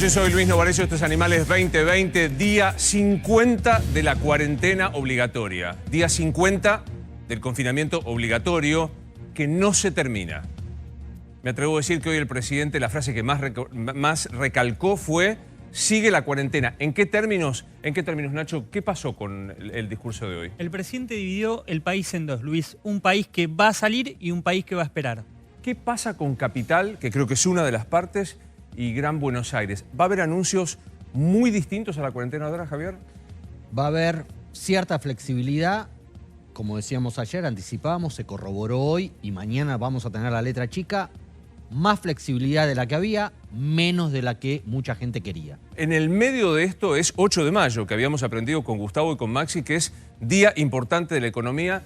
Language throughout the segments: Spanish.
noches, soy Luis Novarecio, esto es Animales 2020, día 50 de la cuarentena obligatoria. Día 50 del confinamiento obligatorio que no se termina. Me atrevo a decir que hoy el presidente, la frase que más recalcó fue: sigue la cuarentena. ¿En qué términos, Nacho? ¿Qué pasó con el discurso de hoy? El presidente dividió el país en dos, Luis. Un país que va a salir y un país que va a esperar. ¿Qué pasa con Capital, que creo que es una de las partes, y Gran Buenos Aires? ¿Va a haber anuncios muy distintos a la cuarentena de ahora, Javier? Va a haber cierta flexibilidad, como decíamos ayer, anticipábamos, se corroboró hoy y mañana vamos a tener la letra chica. Más flexibilidad de la que había, menos de la que mucha gente quería. En el medio de esto es 8 de mayo, que habíamos aprendido con Gustavo y con Maxi, que es día importante de la economía.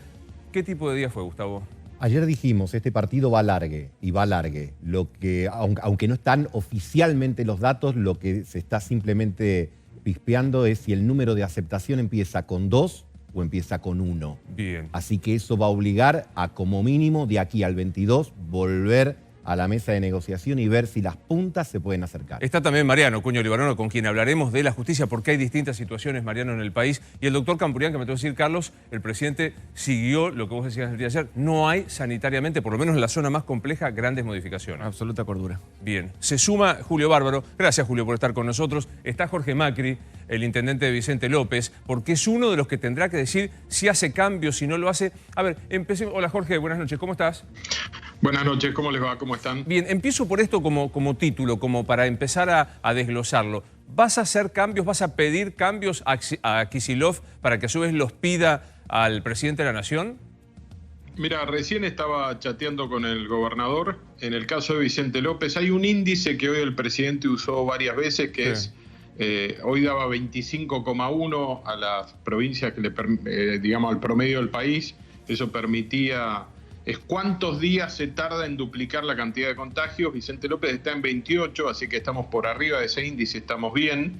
¿Qué tipo de día fue, Gustavo? Ayer dijimos, este partido va largue y va largue. Lo que, aunque no están oficialmente los datos, lo que se está simplemente pispeando es si el número de aceptación empieza con 2 o empieza con 1. Bien. Así que eso va a obligar a, como mínimo, de aquí al 22, volver a la mesa de negociación y ver si las puntas se pueden acercar. Está también Mariano Cuño Libarano, con quien hablaremos de la justicia, porque hay distintas situaciones, Mariano, en el país. Y el doctor Campurian, que me tengo que decir, Carlos, el presidente siguió lo que vos decías el día de ayer. No hay sanitariamente, por lo menos en la zona más compleja, grandes modificaciones. Absoluta cordura. Bien. Se suma Julio Bárbaro. Gracias, Julio, por estar con nosotros. Está Jorge Macri, el intendente de Vicente López, porque es uno de los que tendrá que decir si hace cambios, si no lo hace. A ver, empecemos. Hola, Jorge, buenas noches. ¿Cómo estás? Buenas noches, ¿cómo les va? ¿Cómo están? Bien, empiezo por esto como título, como para empezar a desglosarlo. ¿Vas a hacer cambios, vas a pedir cambios a Kicillof para que a su vez los pida al presidente de la Nación? Mira, recién estaba chateando con el gobernador. En el caso de Vicente López hay un índice que hoy el presidente usó varias veces, que sí. Hoy daba 25,1 a las provincias que digamos, al promedio del país. Eso permitía... es cuántos días se tarda en duplicar la cantidad de contagios. Vicente López está en 28, así que estamos por arriba de ese índice, estamos bien,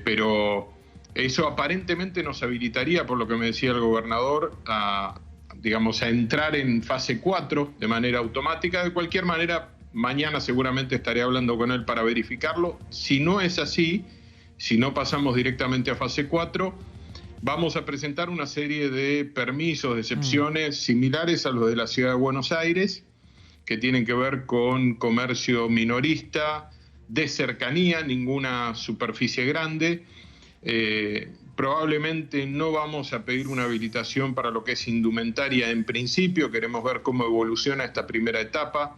pero eso aparentemente nos habilitaría, por lo que me decía el gobernador, a entrar en fase 4 de manera automática. De cualquier manera, mañana seguramente estaré hablando con él para verificarlo. Si no es así, si no pasamos directamente a fase 4, vamos a presentar una serie de permisos, de excepciones similares a los de la Ciudad de Buenos Aires, que tienen que ver con comercio minorista, de cercanía, ninguna superficie grande. Probablemente no vamos a pedir una habilitación para lo que es indumentaria en principio. Queremos ver cómo evoluciona esta primera etapa.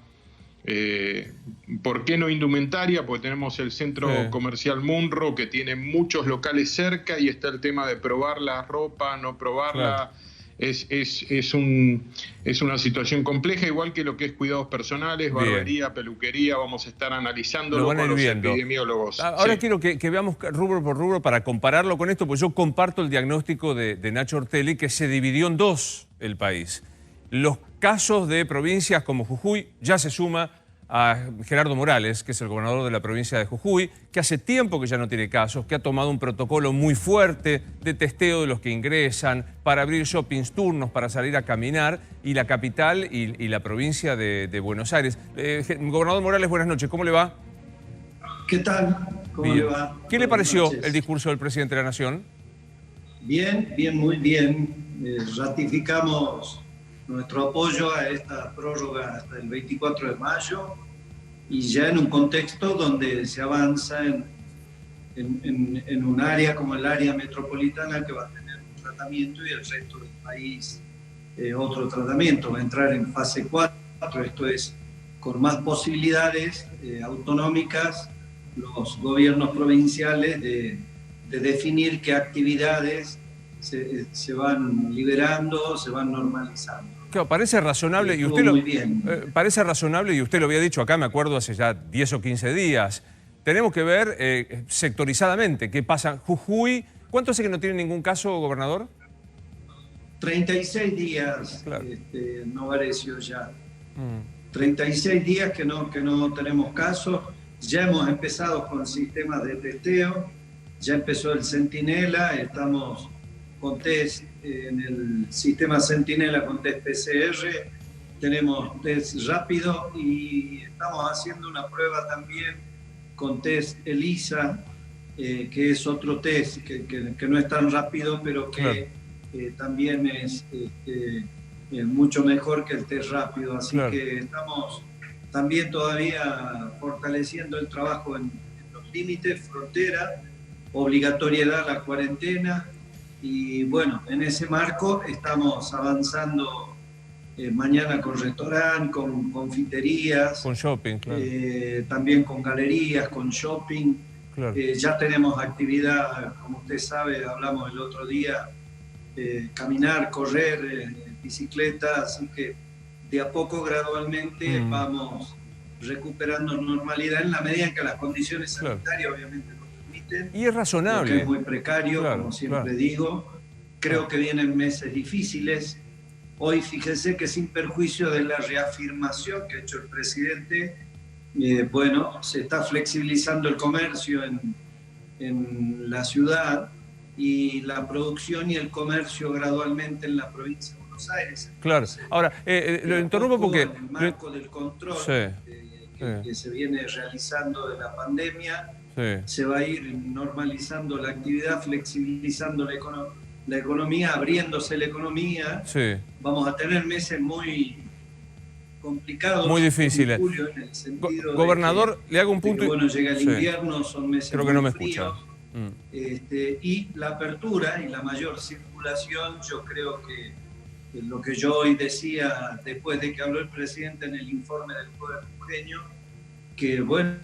¿Por qué no indumentaria? Porque tenemos el centro comercial Munro, que tiene muchos locales cerca, y está el tema de probar la ropa, no probarla. Claro. Es una situación compleja, igual que lo que es cuidados personales, barbería, peluquería. Vamos a estar analizándolo con los epidemiólogos. Ahora quiero que veamos rubro por rubro para compararlo con esto, pues yo comparto el diagnóstico de Nacho Ortelli, que se dividió en dos el país. Los casos de provincias como Jujuy, ya se suma a Gerardo Morales, que es el gobernador de la provincia de Jujuy, que hace tiempo que ya no tiene casos, que ha tomado un protocolo muy fuerte de testeo de los que ingresan, para abrir shoppings turnos, para salir a caminar, y la capital y la provincia de Buenos Aires. Gobernador Morales, buenas noches, ¿cómo le va? ¿Qué tal? ¿Cómo le va? ¿Qué le pareció el discurso del presidente de la Nación? Bien, muy bien. Ratificamos nuestro apoyo a esta prórroga hasta el 24 de mayo y ya en un contexto donde se avanza en un área como el área metropolitana, que va a tener un tratamiento, y el resto del país otro tratamiento. Va a entrar en fase 4, esto es, con más posibilidades autonómicas, los gobiernos provinciales de definir qué actividades se van liberando, se van normalizando. Claro, parece razonable, y usted parece razonable, y usted lo había dicho acá, me acuerdo, hace ya 10 o 15 días. Tenemos que ver sectorizadamente qué pasa. Jujuy, ¿cuánto hace que no tiene ningún caso, gobernador? 36 días, claro. Novarecio, ya. 36 días que no tenemos casos. Ya hemos empezado con sistemas de testeo, ya empezó el Centinela, estamos con test en el sistema Centinela, con test PCR, tenemos test rápido y estamos haciendo una prueba también con test ELISA, que es otro test que no es tan rápido, pero que también es mucho mejor que el test rápido. Así que estamos también todavía fortaleciendo el trabajo en los límites, frontera, obligatoriedad la cuarentena, y bueno, en ese marco estamos avanzando mañana con restaurante, con confiterías, con shopping, claro. También con galerías, con shopping. Claro. Ya tenemos actividad, como usted sabe, hablamos el otro día, caminar, correr, bicicleta, así que de a poco gradualmente vamos recuperando normalidad en la medida en que las condiciones sanitarias obviamente lo permiten. Y es razonable. Que es muy precario, como siempre digo. Creo que vienen meses difíciles. Hoy fíjese que sin perjuicio de la reafirmación que ha hecho el presidente, bueno, se está flexibilizando el comercio en la ciudad y la producción y el comercio gradualmente en la provincia de Buenos Aires. Claro. Ahora, lo interrumpo porque... En el marco del control que se viene realizando de la pandemia, se va a ir normalizando la actividad, flexibilizando la economía, abriéndose la economía. Vamos a tener meses muy complicados, muy difíciles. Julio, en el sentido Gobernador, le hago un punto. Bueno, llega el invierno, son meses creo que no me fríos, escucha. Y la apertura y la mayor circulación, yo creo que lo que yo hoy decía después de que habló el presidente en el informe del Poder Jujeño, que bueno,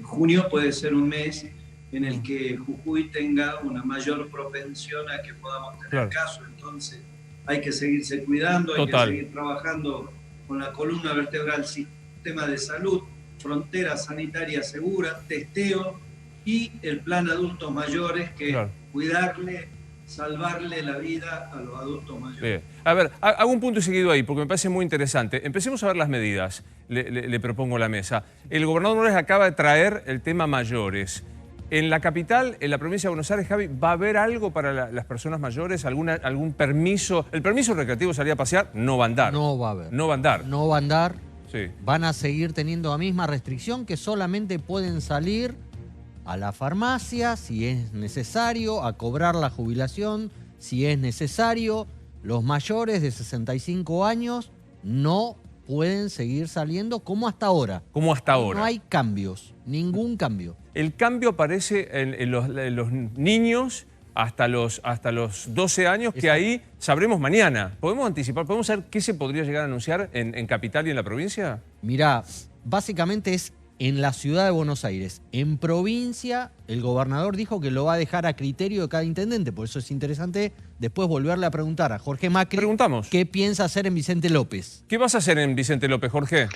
junio puede ser un mes en el que Jujuy tenga una mayor propensión a que podamos tener casos. Entonces hay que seguirse cuidando, hay que seguir trabajando con la columna vertebral, sistema de salud, frontera sanitaria segura, testeo y el plan adultos mayores, que cuidarle, salvarle la vida a los adultos mayores. Bien. A ver, hago un punto y seguido ahí, porque me parece muy interesante. Empecemos a ver las medidas, le propongo a la mesa. El gobernador Morales acaba de traer el tema mayores. En la capital, en la provincia de Buenos Aires, Javi, ¿va a haber algo para las personas mayores? ¿Algún permiso? ¿El permiso recreativo salir a pasear? No va a andar. No va a haber. No va a andar. No va a andar. Sí. Van a seguir teniendo la misma restricción, que solamente pueden salir a la farmacia si es necesario, a cobrar la jubilación si es necesario. Los mayores de 65 años no pueden seguir saliendo como hasta ahora. Como hasta ahora. No hay cambios, ningún cambio. El cambio aparece en los niños hasta los 12 años, que ahí sabremos mañana. ¿Podemos anticipar? ¿Podemos saber qué se podría llegar a anunciar en Capital y en la provincia? Mirá, básicamente es en la ciudad de Buenos Aires. En provincia, el gobernador dijo que lo va a dejar a criterio de cada intendente. Por eso es interesante después volverle a preguntar a Jorge Macri qué piensa hacer en Vicente López. ¿Qué vas a hacer en Vicente López, Jorge?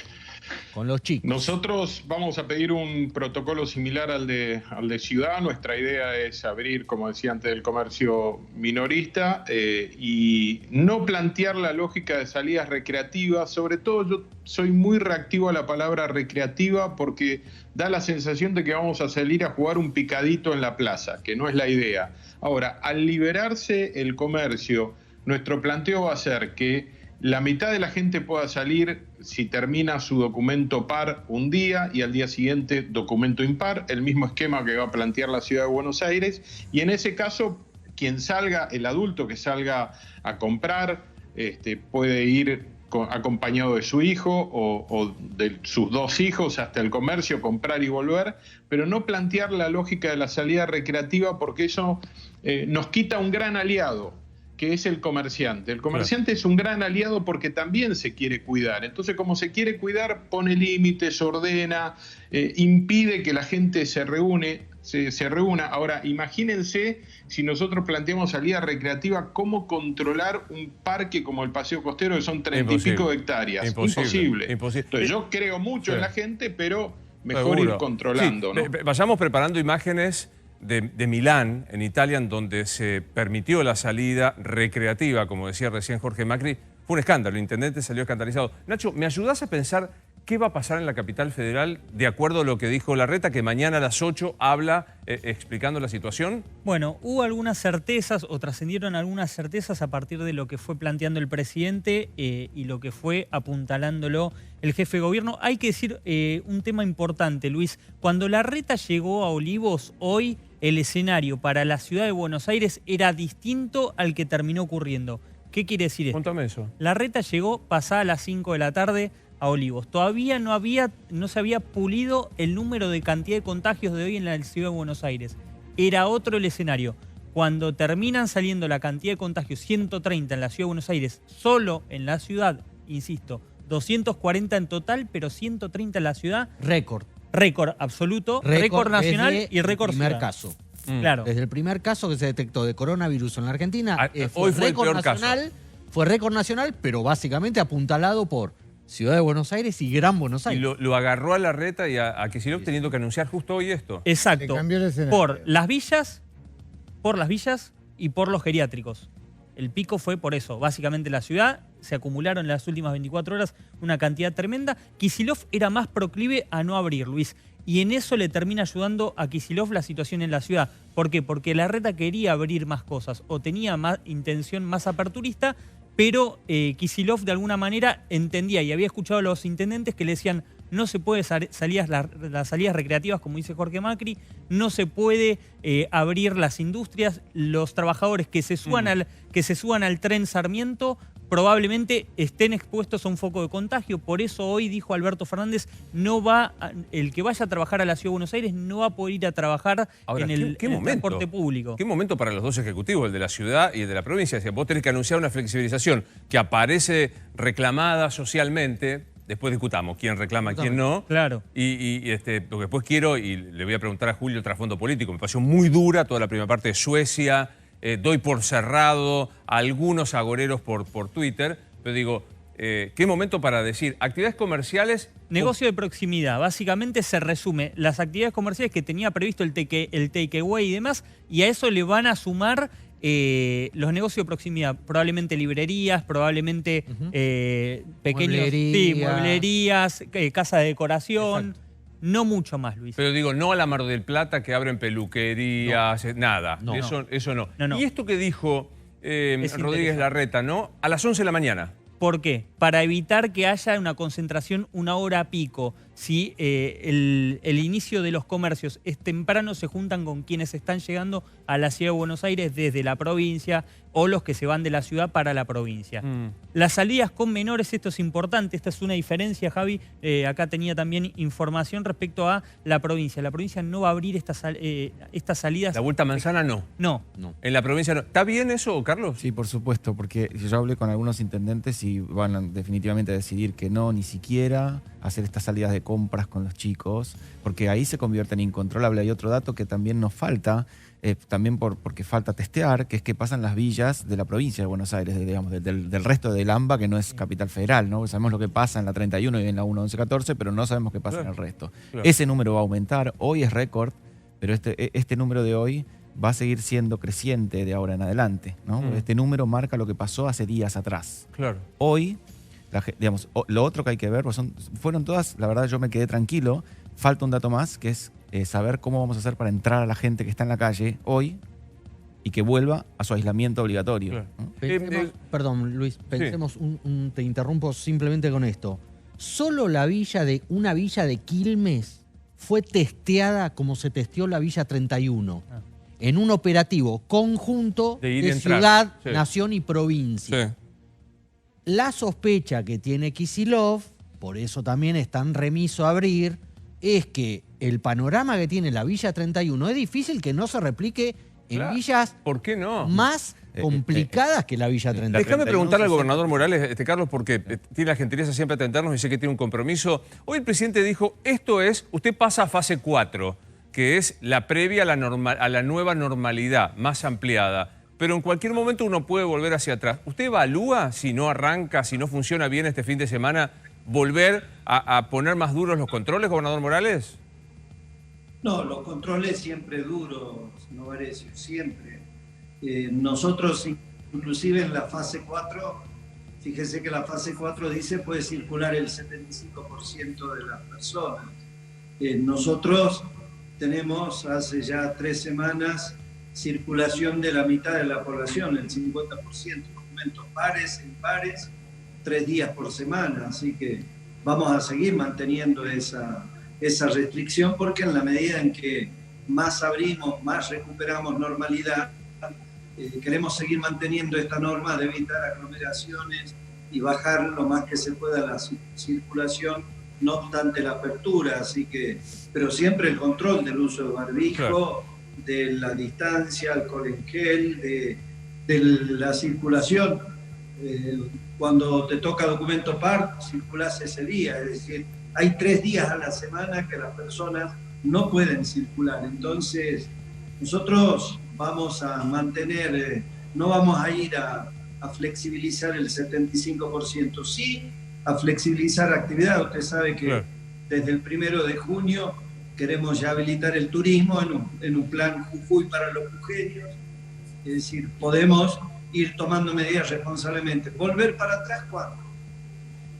Con los chicos. Nosotros vamos a pedir un protocolo similar al de Ciudad. Nuestra idea es abrir, como decía antes, el comercio minorista y no plantear la lógica de salidas recreativas. Sobre todo yo soy muy reactivo a la palabra recreativa porque da la sensación de que vamos a salir a jugar un picadito en la plaza, que no es la idea. Ahora, al liberarse el comercio, nuestro planteo va a ser que la mitad de la gente pueda salir si termina su documento par un día y al día siguiente documento impar, el mismo esquema que va a plantear la Ciudad de Buenos Aires, y en ese caso quien salga, el adulto que salga a comprar, puede ir acompañado de su hijo o de sus dos hijos hasta el comercio, comprar y volver, pero no plantear la lógica de la salida recreativa porque eso nos quita un gran aliado, que es el comerciante. El comerciante es un gran aliado porque también se quiere cuidar. Entonces, como se quiere cuidar, pone límites, ordena, impide que la gente se reúna. Ahora, imagínense si nosotros planteamos salida recreativa, ¿cómo controlar un parque como el Paseo Costero, que son 30 y pico de hectáreas? Imposible. Entonces, yo creo mucho en la gente, pero mejor ir controlando, ¿no? Vayamos preparando imágenes de Milán, en Italia, en donde se permitió la salida recreativa, como decía recién Jorge Macri. Fue un escándalo, el intendente salió escandalizado. Nacho, ¿me ayudás a pensar ¿Qué va a pasar en la capital federal de acuerdo a lo que dijo Larreta, que mañana a las 8 habla explicando la situación? Bueno, hubo algunas certezas o trascendieron algunas certezas a partir de lo que fue planteando el presidente y lo que fue apuntalándolo el jefe de gobierno. Hay que decir un tema importante, Luis. Cuando Larreta llegó a Olivos, hoy el escenario para la ciudad de Buenos Aires era distinto al que terminó ocurriendo. ¿Qué quiere decir esto? Contame eso. Larreta llegó pasada las 5 de la tarde a Olivos. Todavía no se había pulido el número de cantidad de contagios de hoy en la ciudad de Buenos Aires. Era otro el escenario. Cuando terminan saliendo la cantidad de contagios, 130 en la ciudad de Buenos Aires, solo en la ciudad, insisto, 240 en total, pero 130 en la ciudad. Récord. Récord absoluto, récord nacional y récord primer ciudad. caso. Claro. Desde el primer caso que se detectó de coronavirus en la Argentina, hoy fue el récord peor caso. nacional, fue récord nacional, pero básicamente apuntalado por Ciudad de Buenos Aires y Gran Buenos Y Aires. lo agarró a Larreta y a Kicillof teniendo que anunciar justo hoy esto. Exacto. Le cambió el escenario. Por las villas y por los geriátricos. El pico fue por eso. Básicamente la ciudad se acumularon en las últimas 24 horas una cantidad tremenda. Kicillof era más proclive a no abrir, Luis. Y en eso le termina ayudando a Kicillof la situación en la ciudad. ¿Por qué? Porque Larreta quería abrir más cosas o tenía más intención más aperturista, pero Kicillof de alguna manera entendía y había escuchado a los intendentes que le decían no se puede las salidas recreativas, como dice Jorge Macri, no se puede abrir las industrias, los trabajadores que se suban al tren Sarmiento probablemente estén expuestos a un foco de contagio. Por eso hoy dijo Alberto Fernández, el que vaya a trabajar a la Ciudad de Buenos Aires no va a poder ir a trabajar Ahora, en el transporte público. ¿Qué momento para los dos ejecutivos, el de la ciudad y el de la provincia? Vos tenés que anunciar una flexibilización que aparece reclamada socialmente. Después discutamos quién reclama, quién no. Claro. Lo que después quiero, y le voy a preguntar a Julio el trasfondo político, me pareció muy dura toda la primera parte de Suecia, doy por cerrado algunos agoreros por Twitter, pero digo, ¿qué momento para decir actividades comerciales? Negocio de proximidad. Básicamente se resume las actividades comerciales que tenía previsto el takeaway y demás, y a eso le van a sumar los negocios de proximidad, probablemente librerías, probablemente pequeños mueblerías, casa de decoración. Exacto. No mucho más, Luis. Pero digo, no a la Mar del Plata que abren peluquerías, nada. No. Eso no. No. Y esto que dijo Rodríguez interesante. Larreta, ¿no? A las 11 de la mañana. ¿Por qué? Para evitar que haya una concentración una hora pico. Si el inicio de los comercios es temprano, se juntan con quienes están llegando a la Ciudad de Buenos Aires desde la provincia o los que se van de la ciudad para la provincia. Las salidas con menores, esto es importante, esta es una diferencia, Javi. Acá tenía también información respecto a la provincia. La provincia no va a abrir estas salidas. La vuelta a manzana no. No. En la provincia no. ¿Está bien eso, Carlos? Sí, por supuesto, porque yo hablé con algunos intendentes y van definitivamente a decidir que no, ni siquiera hacer estas salidas de compras con los chicos, porque ahí se convierte en incontrolable. Hay otro dato que también nos falta, también porque falta testear, que es qué pasa en las villas de la provincia de Buenos Aires, digamos, del resto del AMBA, que no es capital federal, ¿no? Sabemos lo que pasa en la 31 y en la 1114, pero no sabemos qué pasa en el resto. Claro. Ese número va a aumentar, hoy es récord, pero este número de hoy va a seguir siendo creciente de ahora en adelante, ¿no? Este número marca lo que pasó hace días atrás. Claro. Hoy, digamos, lo otro que hay que ver, pues fueron todas, la verdad yo me quedé tranquilo, falta un dato más, que es saber cómo vamos a hacer para entrar a la gente que está en la calle hoy y que vuelva a su aislamiento obligatorio. Claro. ¿no? Pensemos, perdón, Luis, pensemos, te interrumpo simplemente con esto. Solo una villa de Quilmes fue testeada como se testeó la Villa 31. En un operativo conjunto De ir y de entrar. ciudad, Sí. nación y provincia. Sí. La sospecha que tiene Kicillof, por eso también es tan remiso a abrir, es que el panorama que tiene la Villa 31 es difícil que no se replique en Claro. villas ¿Por qué no? más complicadas que la Villa 31. Déjame 31, preguntarle al 60. gobernador Morales, Carlos, porque tiene la gentileza siempre de atendernos y sé que tiene un compromiso. Hoy el presidente dijo, usted pasa a fase 4, que es la previa a la nueva normalidad, más ampliada. Pero en cualquier momento uno puede volver hacia atrás. ¿Usted evalúa, si no arranca, si no funciona bien este fin de semana, volver a poner más duros los controles, gobernador Morales? No, los controles siempre duros, no Varecio, siempre. Nosotros, inclusive en la fase 4, Fíjese que la fase 4 dice puede circular el 75% de las personas. Nosotros tenemos hace ya 3 semanas circulación de la mitad de la población, el 50%, documentos pares, impares, 3 días por semana, así que vamos a seguir manteniendo esa restricción porque en la medida en que más abrimos, más recuperamos normalidad, queremos seguir manteniendo esta norma de evitar aglomeraciones y bajar lo más que se pueda la circulación, no obstante la apertura, así que, pero siempre el control del uso de barbijo, claro, de la distancia, alcohol en gel, de la circulación. Cuando te toca documento PAR, circulás ese día, es decir, hay 3 días a la semana que las personas no pueden circular. Entonces, nosotros vamos a mantener, no vamos a ir a flexibilizar el 75%, sí a flexibilizar actividad. Usted sabe que claro, desde el 1 de junio queremos ya habilitar el turismo en un plan Jujuy para los jujeños, es decir, podemos ir tomando medidas responsablemente. ¿Volver para atrás cuándo?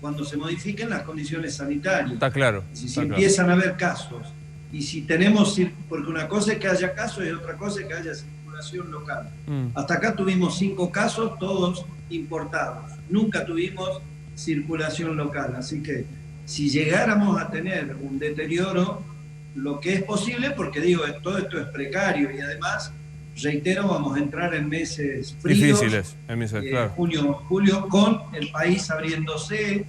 Cuando se modifiquen las condiciones sanitarias. Está claro. Si empiezan a haber casos, y si tenemos, porque una cosa es que haya casos y otra cosa es que haya circulación local. Hasta acá tuvimos 5 casos, todos importados. Nunca tuvimos circulación local. Así que si llegáramos a tener un deterioro, lo que es posible, porque digo, todo esto es precario y además, reitero, vamos a entrar en meses fríos. Difíciles, en meses, claro. Junio, julio, con el país abriéndose.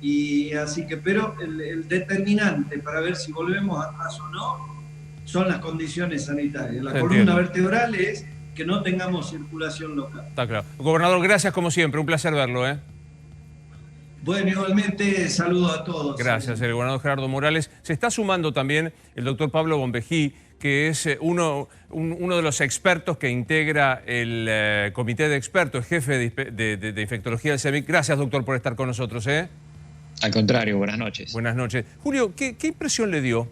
Y así que, pero el determinante para ver si volvemos atrás o no son las condiciones sanitarias. La columna vertebral es que no tengamos circulación local. Está claro. Gobernador, gracias como siempre, un placer verlo, ¿eh? Bueno, igualmente saludo a todos. Gracias, el gobernador Gerardo Morales. Se está sumando también el doctor Pablo Bombejí, que es uno de los expertos que integra el comité de expertos, jefe de infectología del CEMIC. Gracias, doctor, por estar con nosotros, ¿eh? Al contrario, buenas noches. Buenas noches. Julio, ¿qué impresión le dio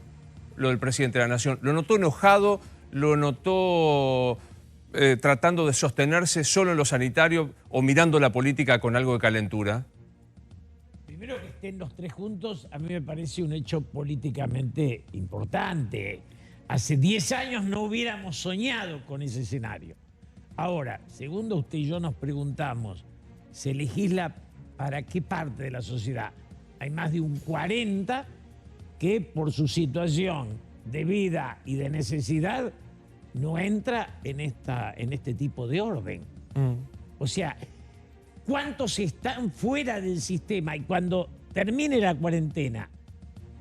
lo del presidente de la Nación? ¿Lo notó enojado? ¿Lo notó tratando de sostenerse solo en lo sanitario o mirando la política con algo de calentura? Primero, que estén los 3 juntos, a mí me parece un hecho políticamente importante. Hace 10 años no hubiéramos soñado con ese escenario. Ahora, segundo, usted y yo nos preguntamos, ¿se legisla para qué parte de la sociedad? Hay más de un 40 que por su situación de vida y de necesidad no entra en este tipo de orden. O sea, ¿cuántos están fuera del sistema? Y cuando termine la cuarentena,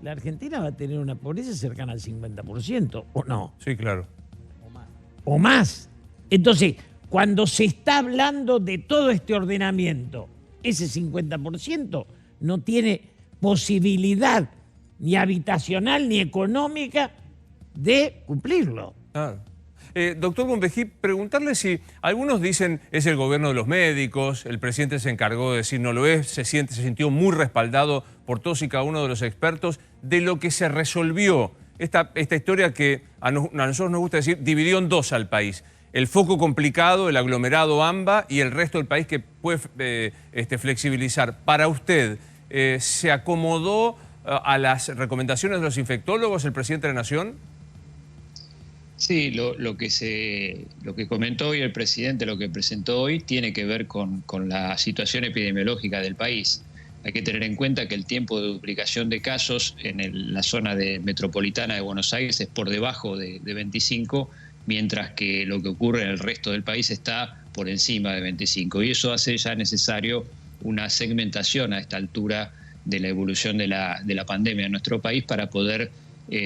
la Argentina va a tener una pobreza cercana al 50%, ¿o no? Sí, claro. O más. Entonces, cuando se está hablando de todo este ordenamiento, ese 50% no tiene posibilidad ni habitacional ni económica de cumplirlo. Claro. Doctor Bombejí, preguntarle si algunos dicen es el gobierno de los médicos, el presidente se encargó de decir no lo es, se sintió muy respaldado por todos y cada uno de los expertos de lo que se resolvió. Esta historia que a nosotros nos gusta decir dividió en 2 al país. El foco complicado, el aglomerado AMBA y el resto del país que puede flexibilizar. Para usted, ¿se acomodó a las recomendaciones de los infectólogos el presidente de la Nación? Sí, lo que comentó hoy el presidente, lo que presentó hoy, tiene que ver con la situación epidemiológica del país. Hay que tener en cuenta que el tiempo de duplicación de casos en la zona metropolitana de Buenos Aires es por debajo de 25, mientras que lo que ocurre en el resto del país está por encima de 25. Y eso hace ya necesario una segmentación a esta altura de la evolución de la pandemia en nuestro país para poder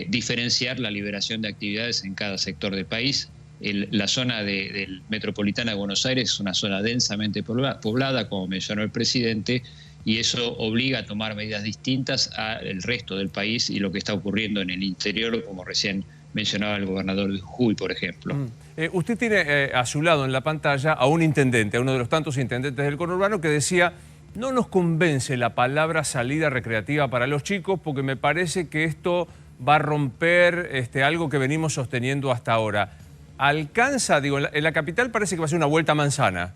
diferenciar la liberación de actividades en cada sector del país. La zona del metropolitana de Buenos Aires es una zona densamente poblada, como mencionó el presidente, y eso obliga a tomar medidas distintas al resto del país y lo que está ocurriendo en el interior, como recién mencionaba el gobernador de Jujuy, por ejemplo. Usted tiene a su lado en la pantalla a un intendente, a uno de los tantos intendentes del conurbano, que decía: no nos convence la palabra salida recreativa para los chicos porque me parece que esto va a romper algo que venimos sosteniendo hasta ahora. Alcanza, digo, en la capital parece que va a ser una vuelta a manzana.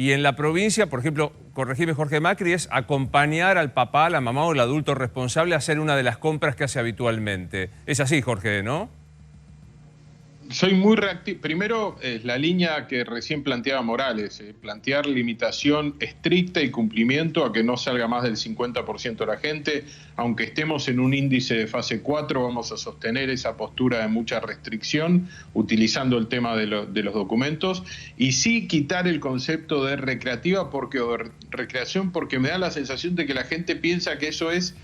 Y en la provincia, por ejemplo, corregime Jorge Macri, es acompañar al papá, a la mamá o el adulto responsable a hacer una de las compras que hace habitualmente. Es así, Jorge, ¿no? Soy muy reactivo. Primero, la línea que recién planteaba Morales, plantear limitación estricta y cumplimiento a que no salga más del 50% de la gente. Aunque estemos en un índice de fase 4, vamos a sostener esa postura de mucha restricción, utilizando el tema de los documentos. Y sí quitar el concepto de recreativa o de recreación, porque me da la sensación de que la gente piensa que eso es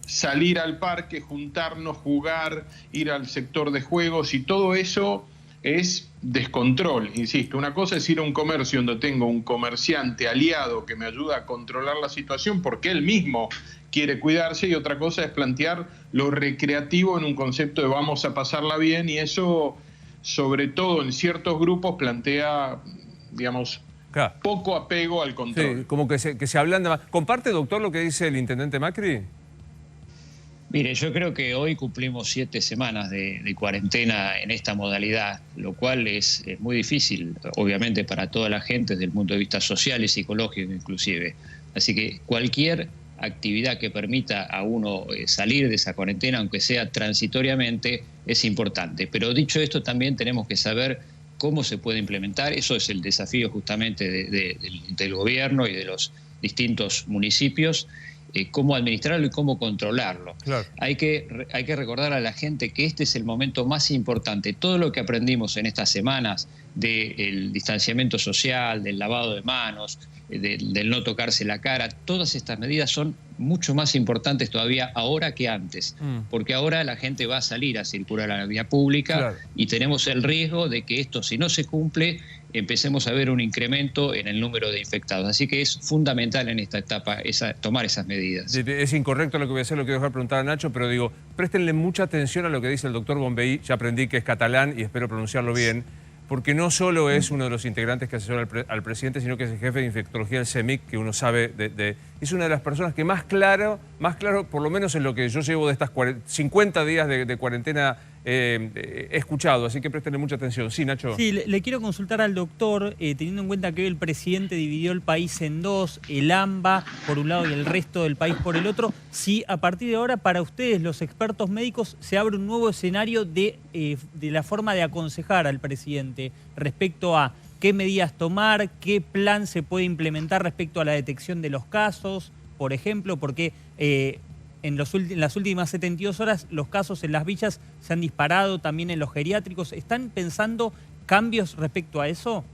salir al parque, juntarnos, jugar, ir al sector de juegos, y todo eso es descontrol. Insisto, una cosa es ir a un comercio donde tengo un comerciante aliado que me ayuda a controlar la situación porque él mismo quiere cuidarse, y otra cosa es plantear lo recreativo en un concepto de vamos a pasarla bien, y eso, sobre todo en ciertos grupos, plantea, digamos, poco apego al control. Sí, como que se ablanda más. ¿Comparte, doctor, lo que dice el intendente Macri? Mire, yo creo que hoy cumplimos 7 semanas de cuarentena en esta modalidad, lo cual es muy difícil, obviamente, para toda la gente desde el punto de vista social y psicológico inclusive. Así que cualquier actividad que permita a uno salir de esa cuarentena, aunque sea transitoriamente, es importante. Pero dicho esto, también tenemos que saber cómo se puede implementar. Eso es el desafío justamente del gobierno y de los distintos municipios. Cómo administrarlo y cómo controlarlo. Claro. Hay que recordar a la gente que este es el momento más importante. Todo lo que aprendimos en estas semanas del distanciamiento social, del lavado de manos, del no tocarse la cara, todas estas medidas son mucho más importantes todavía ahora que antes, porque ahora la gente va a salir a circular a la vía pública y tenemos el riesgo de que esto, si no se cumple, empecemos a ver un incremento en el número de infectados. Así que es fundamental en esta etapa tomar esas medidas. Es incorrecto lo que voy a hacer, lo que voy a dejar preguntar a Nacho, pero digo, préstenle mucha atención a lo que dice el doctor Bonvehí. Ya aprendí que es catalán y espero pronunciarlo bien, porque no solo es uno de los integrantes que asesora al presidente, sino que es el jefe de infectología del CEMIC, que uno sabe es una de las personas que más claro, por lo menos en lo que yo llevo de estas 50 días de cuarentena, he escuchado, así que préstenle mucha atención. Sí, Nacho. Sí, le quiero consultar al doctor, teniendo en cuenta que hoy el presidente dividió el país en dos, el AMBA por un lado y el resto del país por el otro, si a partir de ahora para ustedes, los expertos médicos, se abre un nuevo escenario de la forma de aconsejar al presidente respecto a qué medidas tomar, qué plan se puede implementar respecto a la detección de los casos, por ejemplo, porque en las últimas 72 horas los casos en las villas se han disparado, también en los geriátricos. ¿Están pensando cambios respecto a eso?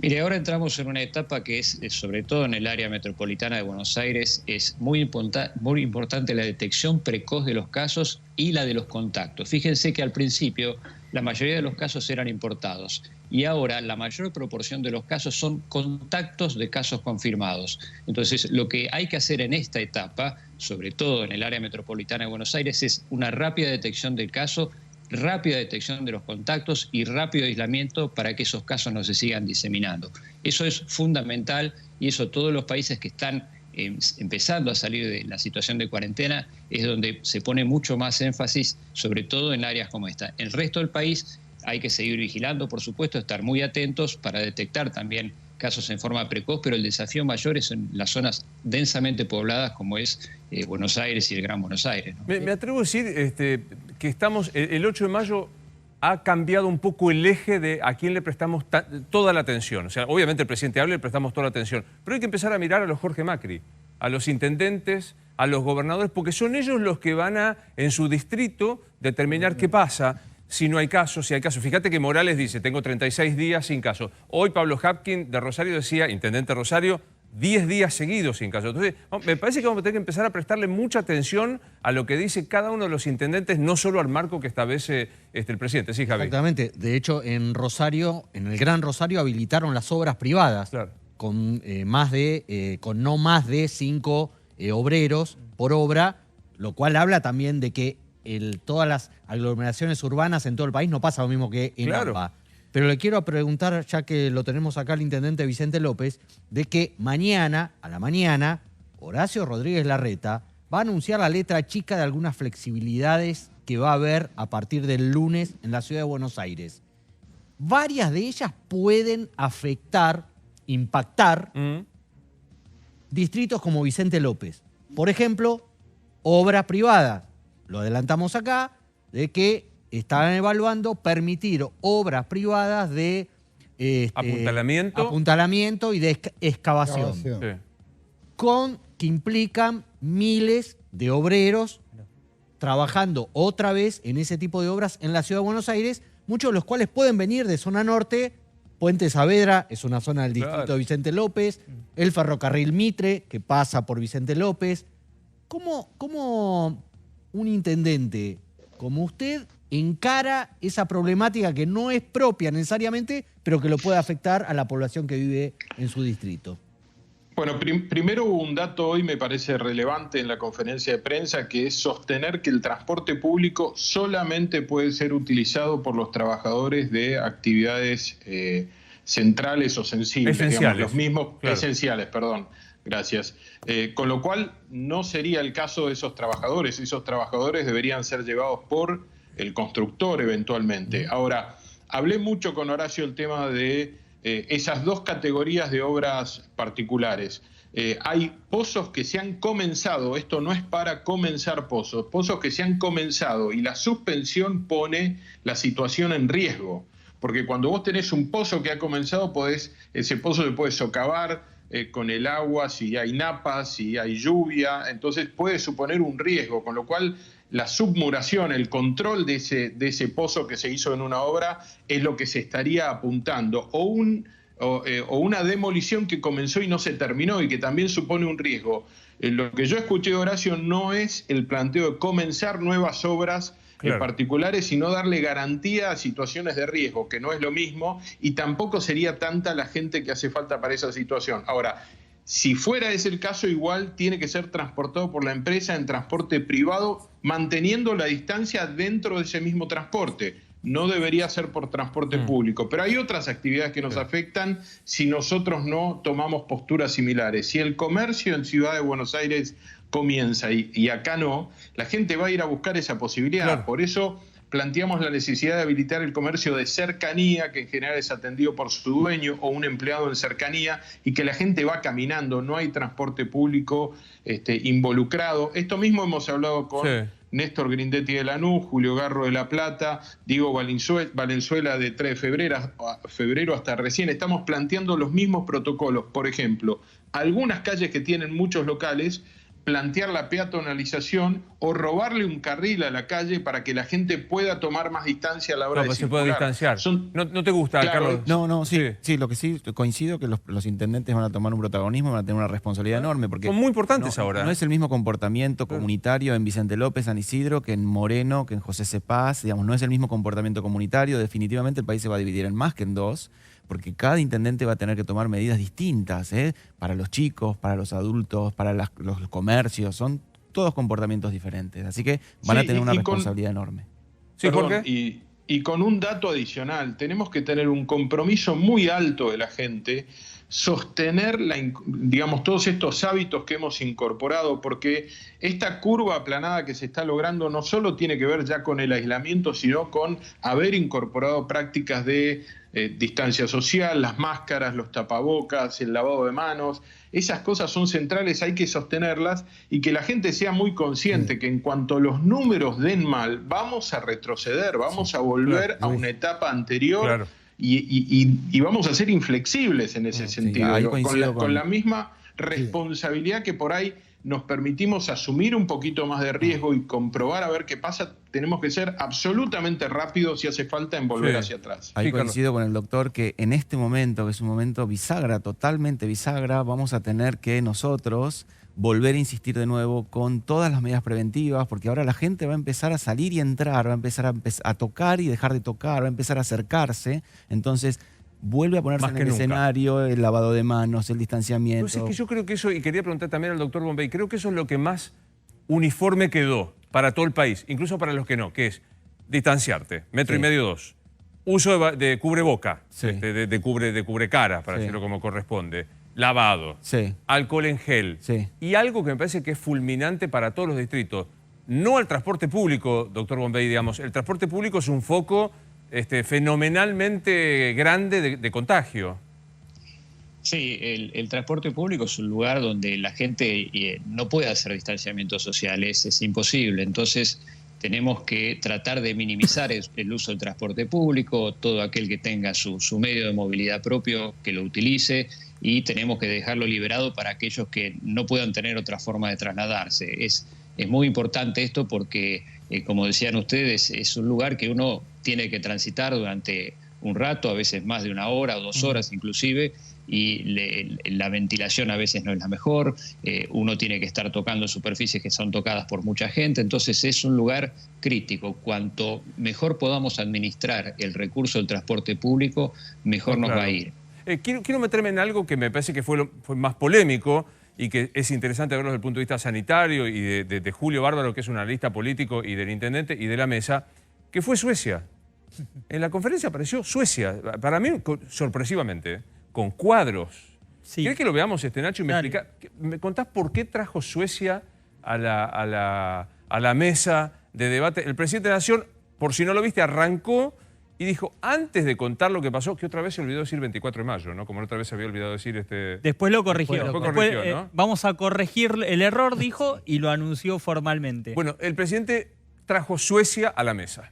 Mire, ahora entramos en una etapa que es, sobre todo en el área metropolitana de Buenos Aires, es muy importante la detección precoz de los casos y la de los contactos. Fíjense que al principio la mayoría de los casos eran importados y ahora la mayor proporción de los casos son contactos de casos confirmados. Entonces, lo que hay que hacer en esta etapa, sobre todo en el área metropolitana de Buenos Aires, es una rápida detección del caso, rápida detección de los contactos y rápido aislamiento para que esos casos no se sigan diseminando. Eso es fundamental y eso todos los países que están empezando a salir de la situación de cuarentena es donde se pone mucho más énfasis, sobre todo en áreas como esta. En el resto del país hay que seguir vigilando, por supuesto, estar muy atentos para detectar también casos en forma precoz, pero el desafío mayor es en las zonas densamente pobladas como es Buenos Aires y el Gran Buenos Aires, ¿no? Me atrevo a decir que estamos, el 8 de mayo ha cambiado un poco el eje de a quién le prestamos toda la atención. O sea, obviamente el presidente habla y le prestamos toda la atención, pero hay que empezar a mirar a los Jorge Macri, a los intendentes, a los gobernadores, porque son ellos los que van a, en su distrito, determinar qué pasa. Si no hay casos, si hay casos. Fíjate que Morales dice, tengo 36 días sin caso. Hoy Pablo Hapkin de Rosario decía, intendente Rosario, 10 días seguidos sin caso. Entonces, me parece que vamos a tener que empezar a prestarle mucha atención a lo que dice cada uno de los intendentes, no solo al marco que establece el presidente. Sí, Javi. Exactamente. De hecho, en Rosario, en el Gran Rosario, habilitaron las obras privadas, claro, con no más de 5 obreros por obra, lo cual habla también de que todas las aglomeraciones urbanas en todo el país no pasa lo mismo que en AMBA. Pero le quiero preguntar, ya que lo tenemos acá al intendente Vicente López, de que mañana, a la mañana, Horacio Rodríguez Larreta va a anunciar la letra chica de algunas flexibilidades que va a haber a partir del lunes en la ciudad de Buenos Aires. Varias de ellas pueden afectar impactar distritos como Vicente López. Por ejemplo, obras privadas. Lo adelantamos acá, de que estaban evaluando permitir obras privadas de apuntalamiento y de excavación. Sí. Que implican miles de obreros trabajando otra vez en ese tipo de obras en la Ciudad de Buenos Aires, muchos de los cuales pueden venir de zona norte. Puente Saavedra es una zona del distrito de Vicente López, el ferrocarril Mitre, que pasa por Vicente López. ¿Cómo un intendente como usted encara esa problemática que no es propia necesariamente, pero que lo puede afectar a la población que vive en su distrito? Bueno, primero hubo un dato hoy me parece relevante en la conferencia de prensa, que es sostener que el transporte público solamente puede ser utilizado por los trabajadores de actividades centrales o sensibles. Esenciales. Digamos, los mismos, claro. Esenciales, perdón. Gracias. Con lo cual no sería el caso de esos trabajadores. Esos trabajadores deberían ser llevados por el constructor eventualmente. Ahora, hablé mucho con Horacio el tema de esas dos categorías de obras particulares. Hay pozos que se han comenzado, esto no es para comenzar pozos que se han comenzado y la suspensión pone la situación en riesgo, porque cuando vos tenés un pozo que ha comenzado, ese pozo se puede socavar con el agua, si hay napas, si hay lluvia, entonces puede suponer un riesgo, con lo cual la submuración, el control de ese pozo que se hizo en una obra es lo que se estaría apuntando, o una demolición que comenzó y no se terminó y que también supone un riesgo. Lo que yo escuché de Horacio no es el planteo de comenzar nuevas obras particulares, sino darle garantía a situaciones de riesgo, que no es lo mismo, y tampoco sería tanta la gente que hace falta para esa situación. Ahora, si fuera ese el caso, igual tiene que ser transportado por la empresa en transporte privado, manteniendo la distancia dentro de ese mismo transporte. No debería ser por transporte público. Pero hay otras actividades que nos afectan si nosotros no tomamos posturas similares. Si el comercio en Ciudad de Buenos Aires comienza y acá no, la gente va a ir a buscar esa posibilidad. Claro. Por eso planteamos la necesidad de habilitar el comercio de cercanía, que en general es atendido por su dueño o un empleado en cercanía, y que la gente va caminando, no hay transporte público involucrado. Esto mismo hemos hablado con Néstor Grindetti de Lanús, Julio Garro de La Plata, Diego Valenzuela de 3 de febrero hasta recién. Estamos planteando los mismos protocolos. Por ejemplo, algunas calles que tienen muchos locales, plantear la peatonalización o robarle un carril a la calle para que la gente pueda tomar más distancia a la hora de circular. Se puede distanciar. ¿No te gusta, claro, Carlos? Sí, lo que sí coincido que los intendentes van a tomar un protagonismo, van a tener una responsabilidad enorme. Porque son muy importantes ahora. No es el mismo comportamiento comunitario en Vicente López, San Isidro, que en Moreno, que en José C. Paz. Digamos, no es el mismo comportamiento comunitario. Definitivamente el país se va a dividir en más que en dos, porque cada intendente va a tener que tomar medidas distintas, para los chicos, para los adultos, para los comercios. Son todos comportamientos diferentes. Así que van a tener una responsabilidad enorme. Sí, Jorge. Y con un dato adicional, tenemos que tener un compromiso muy alto de la gente, sostener todos estos hábitos que hemos incorporado, porque esta curva aplanada que se está logrando no solo tiene que ver ya con el aislamiento, sino con haber incorporado prácticas de distancia social, las máscaras, los tapabocas, el lavado de manos. Esas cosas son centrales, hay que sostenerlas y que la gente sea muy consciente que en cuanto los números den mal, vamos a retroceder, vamos a volver a una etapa anterior y vamos a ser inflexibles en ese sentido. Con la misma responsabilidad que por ahí nos permitimos asumir un poquito más de riesgo y comprobar a ver qué pasa, tenemos que ser absolutamente rápidos si hace falta en volver hacia atrás. Ahí coincido con el doctor que en este momento, que es un momento bisagra, totalmente bisagra, vamos a tener que nosotros volver a insistir de nuevo con todas las medidas preventivas, porque ahora la gente va a empezar a salir y entrar, va a empezar a tocar y dejar de tocar, va a empezar a acercarse. Entonces vuelve a ponerse en el escenario el lavado de manos, el distanciamiento. Entonces, que yo creo que eso, y quería preguntar también al doctor Bombay, creo que eso es lo que más uniforme quedó para todo el país, incluso para los que no, que es distanciarte, 1,5 metros, 2, uso de cubreboca, de cubre cara, para decirlo como corresponde, lavado, alcohol en gel, y algo que me parece que es fulminante para todos los distritos, no el transporte público, doctor Bombay, digamos, el transporte público es un foco fenomenalmente grande de contagio. Sí, el transporte público es un lugar donde la gente no puede hacer distanciamientos sociales, es imposible. Entonces tenemos que tratar de minimizar el uso del transporte público, todo aquel que tenga su medio de movilidad propio, que lo utilice, y tenemos que dejarlo liberado para aquellos que no puedan tener otra forma de trasladarse. Es muy importante esto porque, como decían ustedes, es un lugar que uno tiene que transitar durante un rato, a veces más de 1 hora o 2 horas inclusive, y la ventilación a veces no es la mejor, uno tiene que estar tocando superficies que son tocadas por mucha gente, entonces es un lugar crítico. Cuanto mejor podamos administrar el recurso del transporte público, mejor nos va a ir. Quiero meterme en algo que me parece que fue más polémico y que es interesante verlo desde el punto de vista sanitario y de Julio Bárbaro, que es un analista político, y del intendente y de la mesa, que fue Suecia. En la conferencia apareció Suecia, para mí sorpresivamente, con cuadros. Sí. ¿Querés que lo veamos, Nacho? Y Dale. ¿Me contás por qué trajo Suecia a la mesa de debate? El presidente de la Nación, por si no lo viste, arrancó y dijo, antes de contar lo que pasó, que otra vez se olvidó decir 24 de mayo, ¿no? Como la otra vez se había olvidado decir Después lo corrigió. Después corrigió, ¿no? Vamos a corregir el error, dijo, y lo anunció formalmente. Bueno, el presidente trajo Suecia a la mesa.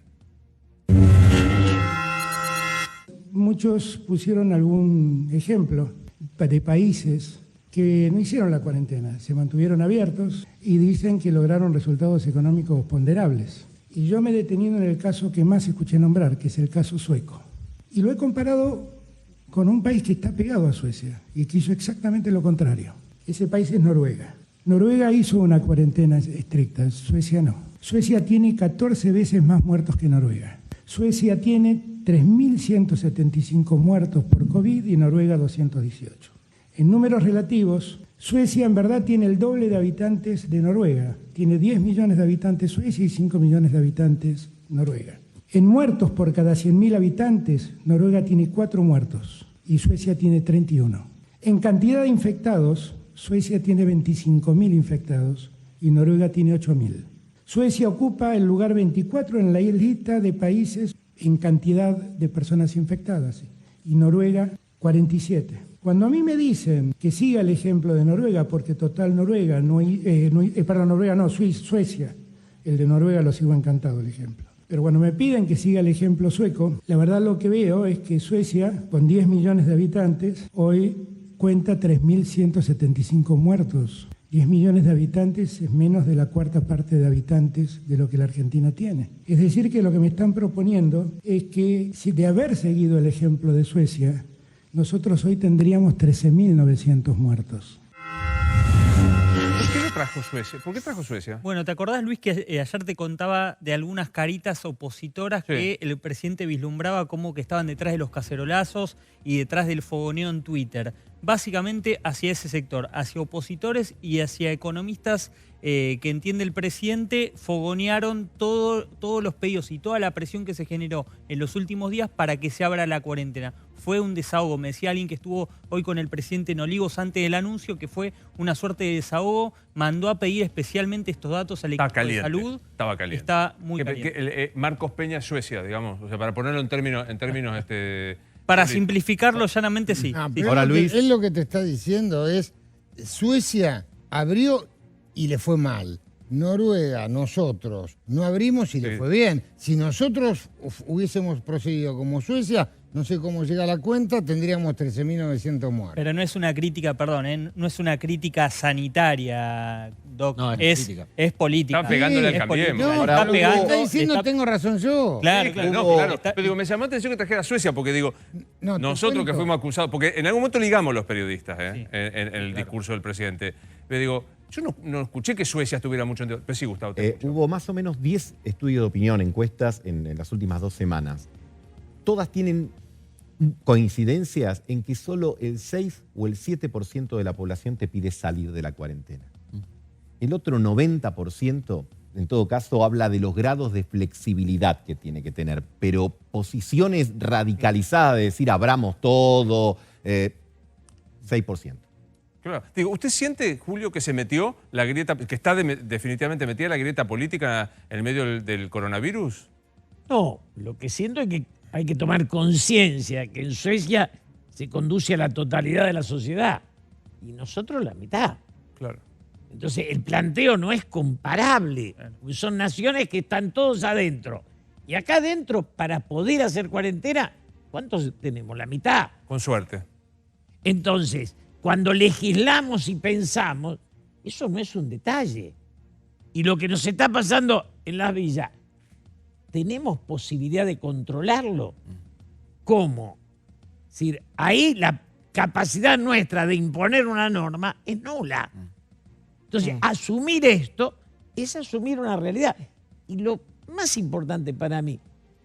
Muchos pusieron algún ejemplo de países que no hicieron la cuarentena, se mantuvieron abiertos y dicen que lograron resultados económicos ponderables. Y yo me he detenido en el caso que más escuché nombrar, que es el caso sueco. Y lo he comparado con un país que está pegado a Suecia y que hizo exactamente lo contrario. Ese país es Noruega. Noruega hizo una cuarentena estricta, Suecia no. Suecia tiene 14 veces más muertos que Noruega. Suecia tiene 3.175 muertos por COVID y Noruega 218. En números relativos, Suecia en verdad tiene el doble de habitantes de Noruega. Tiene 10 millones de habitantes Suecia y 5 millones de habitantes Noruega. En muertos por cada 100.000 habitantes, Noruega tiene 4 muertos y Suecia tiene 31. En cantidad de infectados, Suecia tiene 25.000 infectados y Noruega tiene 8.000. Suecia ocupa el lugar 24 en la lista de países en cantidad de personas infectadas y Noruega 47. Cuando a mí me dicen que siga el ejemplo de Noruega, porque total Noruega, Suecia, el de Noruega lo sigo encantado el ejemplo. Pero cuando me piden que siga el ejemplo sueco, la verdad lo que veo es que Suecia, con 10 millones de habitantes, hoy cuenta 3.175 muertos. 10 millones de habitantes es menos de la cuarta parte de habitantes de lo que la Argentina tiene. Es decir, que lo que me están proponiendo es que, si de haber seguido el ejemplo de Suecia, nosotros hoy tendríamos 13.900 muertos. ¿Por qué lo trajo Suecia? ¿Por qué trajo Suecia? Bueno, ¿te acordás, Luis, que ayer te contaba de algunas caritas opositoras que el presidente vislumbraba como que estaban detrás de los cacerolazos y detrás del fogoneo en Twitter? Básicamente hacia ese sector, hacia opositores y hacia economistas que entiende el presidente, fogonearon todos los pedidos y toda la presión que se generó en los últimos días para que se abra la cuarentena. Fue un desahogo, me decía alguien que estuvo hoy con el presidente en Olivos antes del anuncio, que fue una suerte de desahogo, mandó a pedir especialmente estos datos al equipo de salud. Estaba caliente. Está muy caliente. Marcos Peña, Suecia, digamos, o sea, para ponerlo en términos para simplificarlo llanamente, sí. Ahora, Luis, él lo que te está diciendo es, Suecia abrió y le fue mal. Noruega, nosotros, no abrimos y le fue bien. Si nosotros hubiésemos procedido como Suecia, no sé cómo llega la cuenta, tendríamos 13.900 muertos. Pero no es una crítica, perdón, no es una crítica sanitaria, Doc. No, es política. Está pegándole al Cambiemos. No, Está pegando, está diciendo tengo razón yo. Claro, claro. Pero digo, me llamó la atención que trajera a Suecia, porque digo, nosotros que fuimos acusados, porque en algún momento ligamos los periodistas en el discurso del presidente. Pero digo, yo no escuché que Suecia estuviera mucho en... Pero sí, Gustavo. Hubo más o menos 10 estudios de opinión, encuestas en las últimas 2 semanas. Todas tienen coincidencias en que solo el 6 o el 7% de la población te pide salir de la cuarentena. El otro 90%, en todo caso, habla de los grados de flexibilidad que tiene que tener, pero posiciones radicalizadas de decir abramos todo, 6%. Claro. Digo, ¿usted siente, Julio, que se metió la grieta, que está definitivamente metida la grieta política en el medio del coronavirus? No, lo que siento es que hay que tomar conciencia que en Suecia se conduce a la totalidad de la sociedad y nosotros la mitad. Claro. Entonces, el planteo no es comparable. Son naciones que están todos adentro. Y acá adentro, para poder hacer cuarentena, ¿cuántos tenemos? La mitad. Con suerte. Entonces, cuando legislamos y pensamos, eso no es un detalle. Y lo que nos está pasando en las villas, ¿tenemos posibilidad de controlarlo? ¿Cómo? Es decir, ahí la capacidad nuestra de imponer una norma es nula. Entonces, asumir esto es asumir una realidad. Y lo más importante para mí,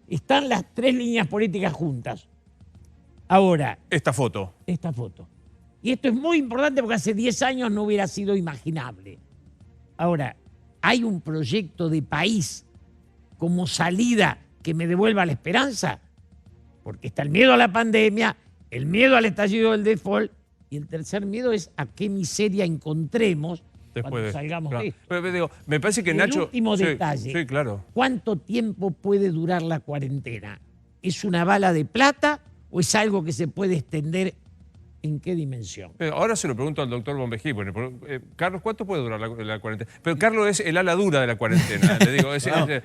están las tres líneas políticas juntas. Ahora. Esta foto. Esta foto. Y esto es muy importante porque hace 10 años no hubiera sido imaginable. Ahora, ¿hay un proyecto de país como salida que me devuelva la esperanza? Porque está el miedo a la pandemia, el miedo al estallido del default, y el tercer miedo es a qué miseria encontremos cuando salgamos de esto. Pero digo, me parece que el Nacho... último detalle. Sí, claro. ¿Cuánto tiempo puede durar la cuarentena? ¿Es una bala de plata o es algo que se puede extender? ¿En qué dimensión? Ahora se lo pregunto al doctor Bombejí. Bueno, Carlos, ¿cuánto puede durar la cuarentena? Pero Carlos es el ala dura de la cuarentena. Le digo,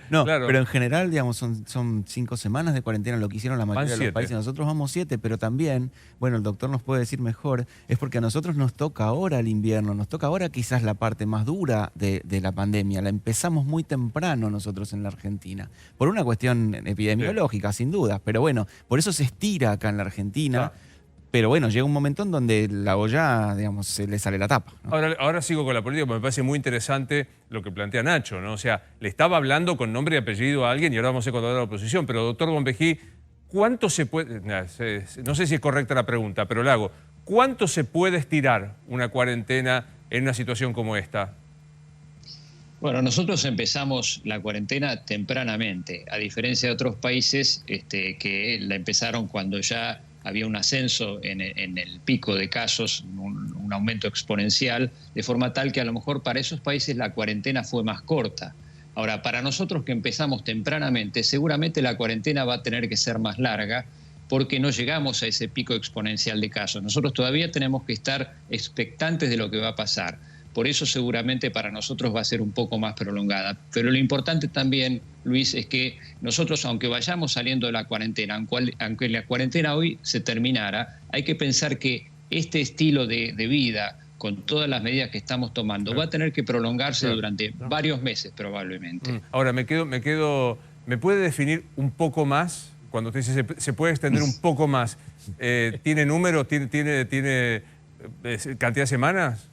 claro. Pero en general, digamos, son 5 semanas de cuarentena lo que hicieron la mayoría de los países. Nosotros vamos 7, pero también, bueno, el doctor nos puede decir mejor, es porque a nosotros nos toca ahora el invierno, nos toca ahora quizás la parte más dura de la pandemia. La empezamos muy temprano nosotros en la Argentina, por una cuestión epidemiológica, sin duda. Pero bueno, por eso se estira acá en la Argentina. Pero bueno, llega un momento en donde la olla, digamos, se le sale la tapa, ¿no? Ahora sigo con la política, porque me parece muy interesante lo que plantea Nacho, ¿no? O sea, le estaba hablando con nombre y apellido a alguien y ahora vamos a encontrar la oposición. Pero, doctor Bombejí, ¿cuánto se puede...? No sé si es correcta la pregunta, pero la hago. ¿Cuánto se puede estirar una cuarentena en una situación como esta? Bueno, nosotros empezamos la cuarentena tempranamente, a diferencia de otros países que la empezaron cuando ya había un ascenso en el pico de casos, un aumento exponencial, de forma tal que a lo mejor para esos países la cuarentena fue más corta. Ahora, para nosotros que empezamos tempranamente, seguramente la cuarentena va a tener que ser más larga porque no llegamos a ese pico exponencial de casos. Nosotros todavía tenemos que estar expectantes de lo que va a pasar. Por eso seguramente para nosotros va a ser un poco más prolongada. Pero lo importante también, Luis, es que nosotros, aunque vayamos saliendo de la cuarentena, aunque la cuarentena hoy se terminara, hay que pensar que este estilo de vida, con todas las medidas que estamos tomando, va a tener que prolongarse durante varios meses probablemente. Ahora, me puede definir un poco más? Cuando usted dice se puede extender un poco más, ¿tiene número? ¿Tiene cantidad de semanas?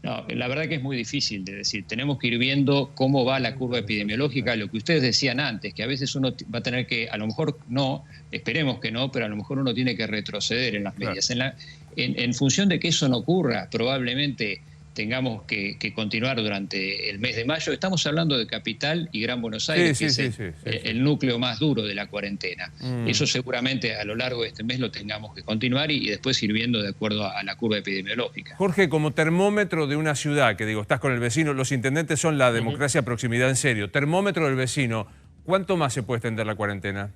No, la verdad que es muy difícil de decir. Tenemos que ir viendo cómo va la curva epidemiológica, lo que ustedes decían antes, que a veces uno va a tener que, a lo mejor no, esperemos que no, pero a lo mejor uno tiene que retroceder en las medidas. Claro. En función de que eso no ocurra, probablemente tengamos que continuar durante el mes de mayo. Estamos hablando de Capital y Gran Buenos Aires, que es el núcleo más duro de la cuarentena. Eso seguramente a lo largo de este mes lo tengamos que continuar y después ir viendo de acuerdo a la curva epidemiológica. Jorge, como termómetro de una ciudad, que digo, estás con el vecino, los intendentes son la democracia, proximidad en serio. Termómetro del vecino, ¿cuánto más se puede extender la cuarentena?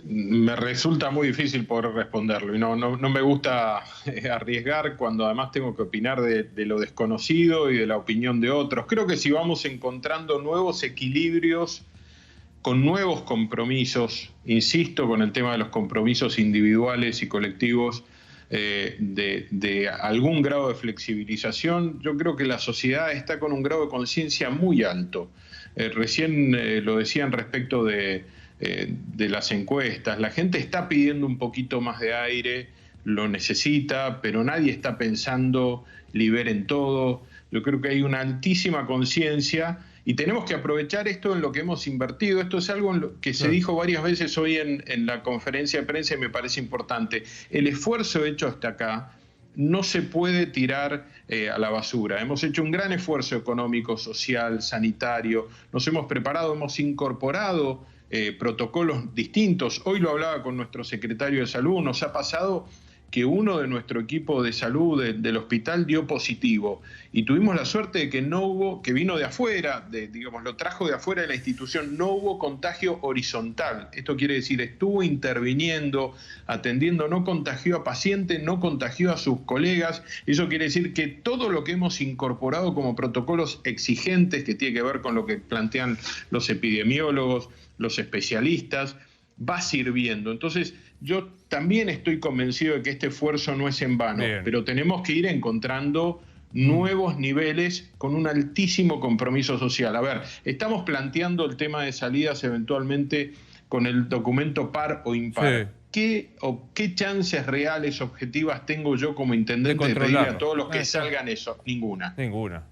Me resulta muy difícil poder responderlo y no me gusta arriesgar cuando además tengo que opinar de lo desconocido y de la opinión de otros. Creo que si vamos encontrando nuevos equilibrios con nuevos compromisos, insisto con el tema de los compromisos individuales y colectivos, de algún grado de flexibilización, yo creo que la sociedad está con un grado de conciencia muy alto. Recién lo decían respecto de las encuestas, la gente está pidiendo un poquito más de aire, lo necesita, pero nadie está pensando liberen todo. Yo creo que hay una altísima conciencia y tenemos que aprovechar esto en lo que hemos invertido. Esto es algo en lo que se dijo varias veces hoy en la conferencia de prensa y me parece importante. El esfuerzo hecho hasta acá no se puede tirar a la basura. Hemos hecho un gran esfuerzo económico, social, sanitario, nos hemos preparado, hemos incorporado protocolos distintos. Hoy lo hablaba con nuestro secretario de Salud, nos ha pasado que uno de nuestro equipo de salud del hospital dio positivo. Y tuvimos la suerte de que no hubo, que vino de afuera, digamos, lo trajo de afuera de la institución, no hubo contagio horizontal. Esto quiere decir, estuvo interviniendo, atendiendo, no contagió a pacientes, no contagió a sus colegas. Eso quiere decir que todo lo que hemos incorporado como protocolos exigentes, que tiene que ver con lo que plantean los epidemiólogos, los especialistas, va sirviendo. Entonces, yo también estoy convencido de que este esfuerzo no es en vano, pero tenemos que ir encontrando nuevos niveles con un altísimo compromiso social. A ver, estamos planteando el tema de salidas eventualmente con el documento par o impar. Sí. ¿Qué chances reales, objetivas tengo yo como intendente de pedirle a todos los que salgan eso? Ninguna. Ninguna.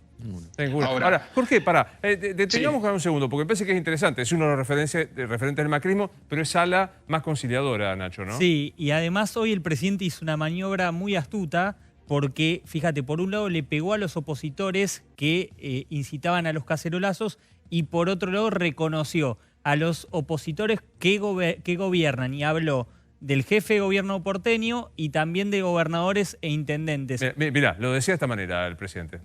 Ahora, Jorge, detengamos un segundo, porque me parece que es interesante. Es uno de los referentes del macrismo, pero es ala más conciliadora, Nacho, ¿no? Sí, y además hoy el presidente hizo una maniobra muy astuta, porque, fíjate, por un lado le pegó a los opositores que incitaban a los cacerolazos, y por otro lado reconoció a los opositores que gobiernan, y habló del jefe de gobierno porteño y también de gobernadores e intendentes. Mirá, lo decía de esta manera el presidente.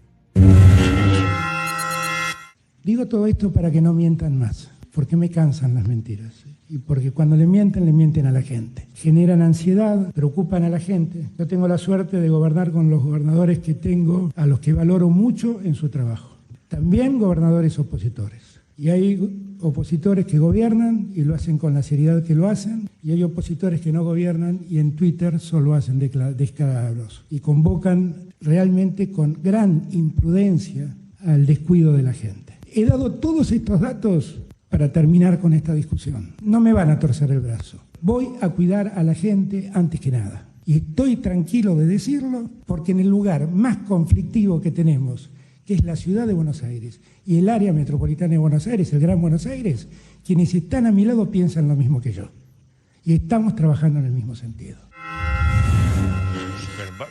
Digo todo esto para que no mientan más, porque me cansan las mentiras. Y porque cuando le mienten a la gente. Generan ansiedad, preocupan a la gente. Yo tengo la suerte de gobernar con los gobernadores que tengo, a los que valoro mucho en su trabajo. También gobernadores opositores. Y hay opositores que gobiernan y lo hacen con la seriedad que lo hacen, y hay opositores que no gobiernan y en Twitter solo hacen descalabros y convocan realmente con gran imprudencia al descuido de la gente. He dado todos estos datos para terminar con esta discusión. No me van a torcer el brazo. Voy a cuidar a la gente antes que nada. Y estoy tranquilo de decirlo porque en el lugar más conflictivo que tenemos, que es la ciudad de Buenos Aires y el área metropolitana de Buenos Aires, el Gran Buenos Aires, quienes están a mi lado piensan lo mismo que yo. Y estamos trabajando en el mismo sentido.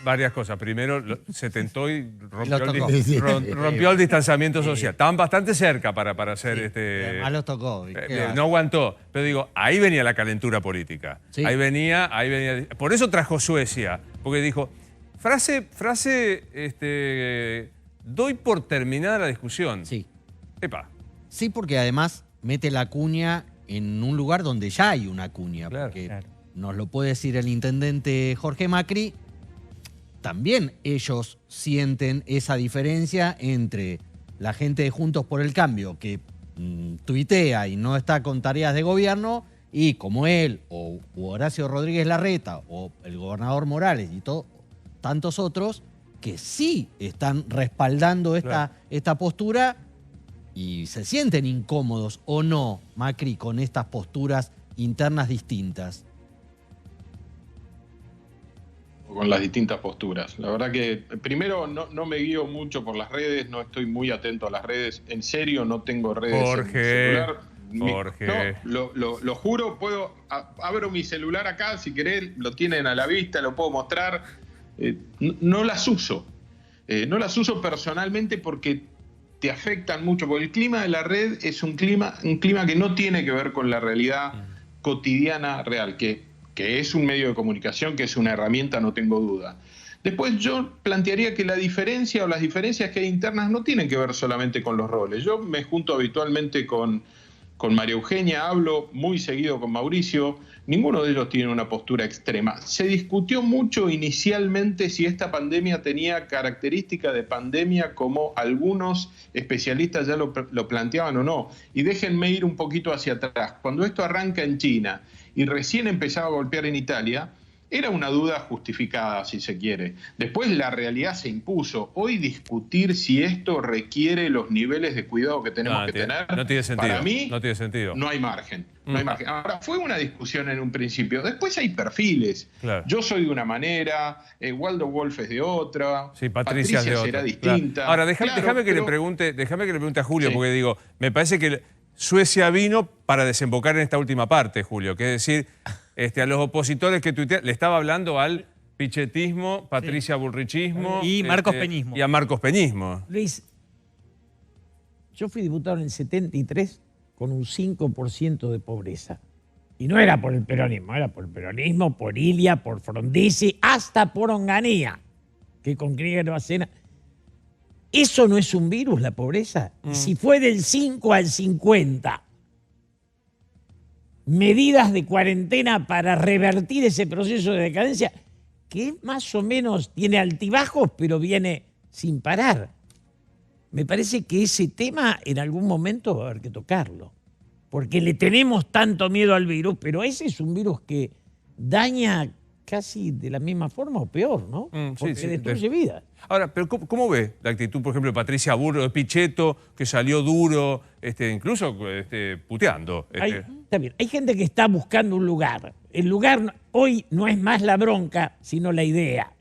Varias cosas. Primero, se tentó y rompió el distanciamiento social. Estaban bastante cerca para hacer Además los tocó. No aguantó. Pero digo, ahí venía la calentura política. Sí. Ahí venía. Por eso trajo Suecia. Porque dijo, doy por terminada la discusión. Sí. Epa. Sí, porque además mete la cuña en un lugar donde ya hay una cuña. Claro, porque nos lo puede decir el intendente Jorge Macri. También ellos sienten esa diferencia entre la gente de Juntos por el Cambio que tuitea y no está con tareas de gobierno, y como él o Horacio Rodríguez Larreta o el gobernador Morales y tantos otros que sí están respaldando esta postura y se sienten incómodos o no, Macri, con estas posturas internas distintas. Con las distintas posturas. La verdad que primero no me guío mucho por las redes, no estoy muy atento a las redes. En serio, no tengo redes en mi celular. Jorge. No, lo juro, abro mi celular acá, si querés, lo tienen a la vista, lo puedo mostrar. No las uso. No las uso personalmente porque te afectan mucho, porque el clima de la red es un clima que no tiene que ver con la realidad cotidiana real, que es un medio de comunicación, que es una herramienta, no tengo duda. Después yo plantearía que la diferencia o las diferencias que hay internas no tienen que ver solamente con los roles. Yo me junto habitualmente con María Eugenia, hablo muy seguido con Mauricio, ninguno de ellos tiene una postura extrema. Se discutió mucho inicialmente si esta pandemia tenía característica de pandemia como algunos especialistas ya lo planteaban o no. Y déjenme ir un poquito hacia atrás. Cuando esto arranca en China y recién empezaba a golpear en Italia, era una duda justificada, si se quiere. Después la realidad se impuso. Hoy discutir si esto requiere los niveles de cuidado que tenemos que tener, no tiene sentido. Para mí no tiene sentido. No hay margen. No hay margen. Ahora, fue una discusión en un principio. Después hay perfiles. Claro. Yo soy de una manera, Waldo Wolf es de otra, sí, Patricia es de otra. Será distinta. Claro. Ahora, déjame que le pregunte a Julio, porque digo, me parece que Suecia vino para desembocar en esta última parte, Julio, que es decir, a los opositores que tuitean, le estaba hablando al pichetismo, Patricia Bullrichismo y Marcos Peñismo. Y a Marcos Peñismo. Luis, yo fui diputado en el 73 con un 5% de pobreza. Y no era por el peronismo, era por el peronismo, por Ilia, por Frondizi, hasta por Onganía, que con Krieger Bacena. ¿Eso no es un virus, la pobreza? Si fue del 5 al 50, medidas de cuarentena para revertir ese proceso de decadencia, que más o menos tiene altibajos, pero viene sin parar. Me parece que ese tema en algún momento va a haber que tocarlo, porque le tenemos tanto miedo al virus, pero ese es un virus que daña casi de la misma forma o peor, ¿no? Porque destruye vidas. Ahora, pero ¿cómo ve la actitud, por ejemplo, de Patricia Burro, de Pichetto, que salió duro, incluso puteando? Está bien, hay gente que está buscando un lugar. El lugar hoy no es más la bronca, sino la idea.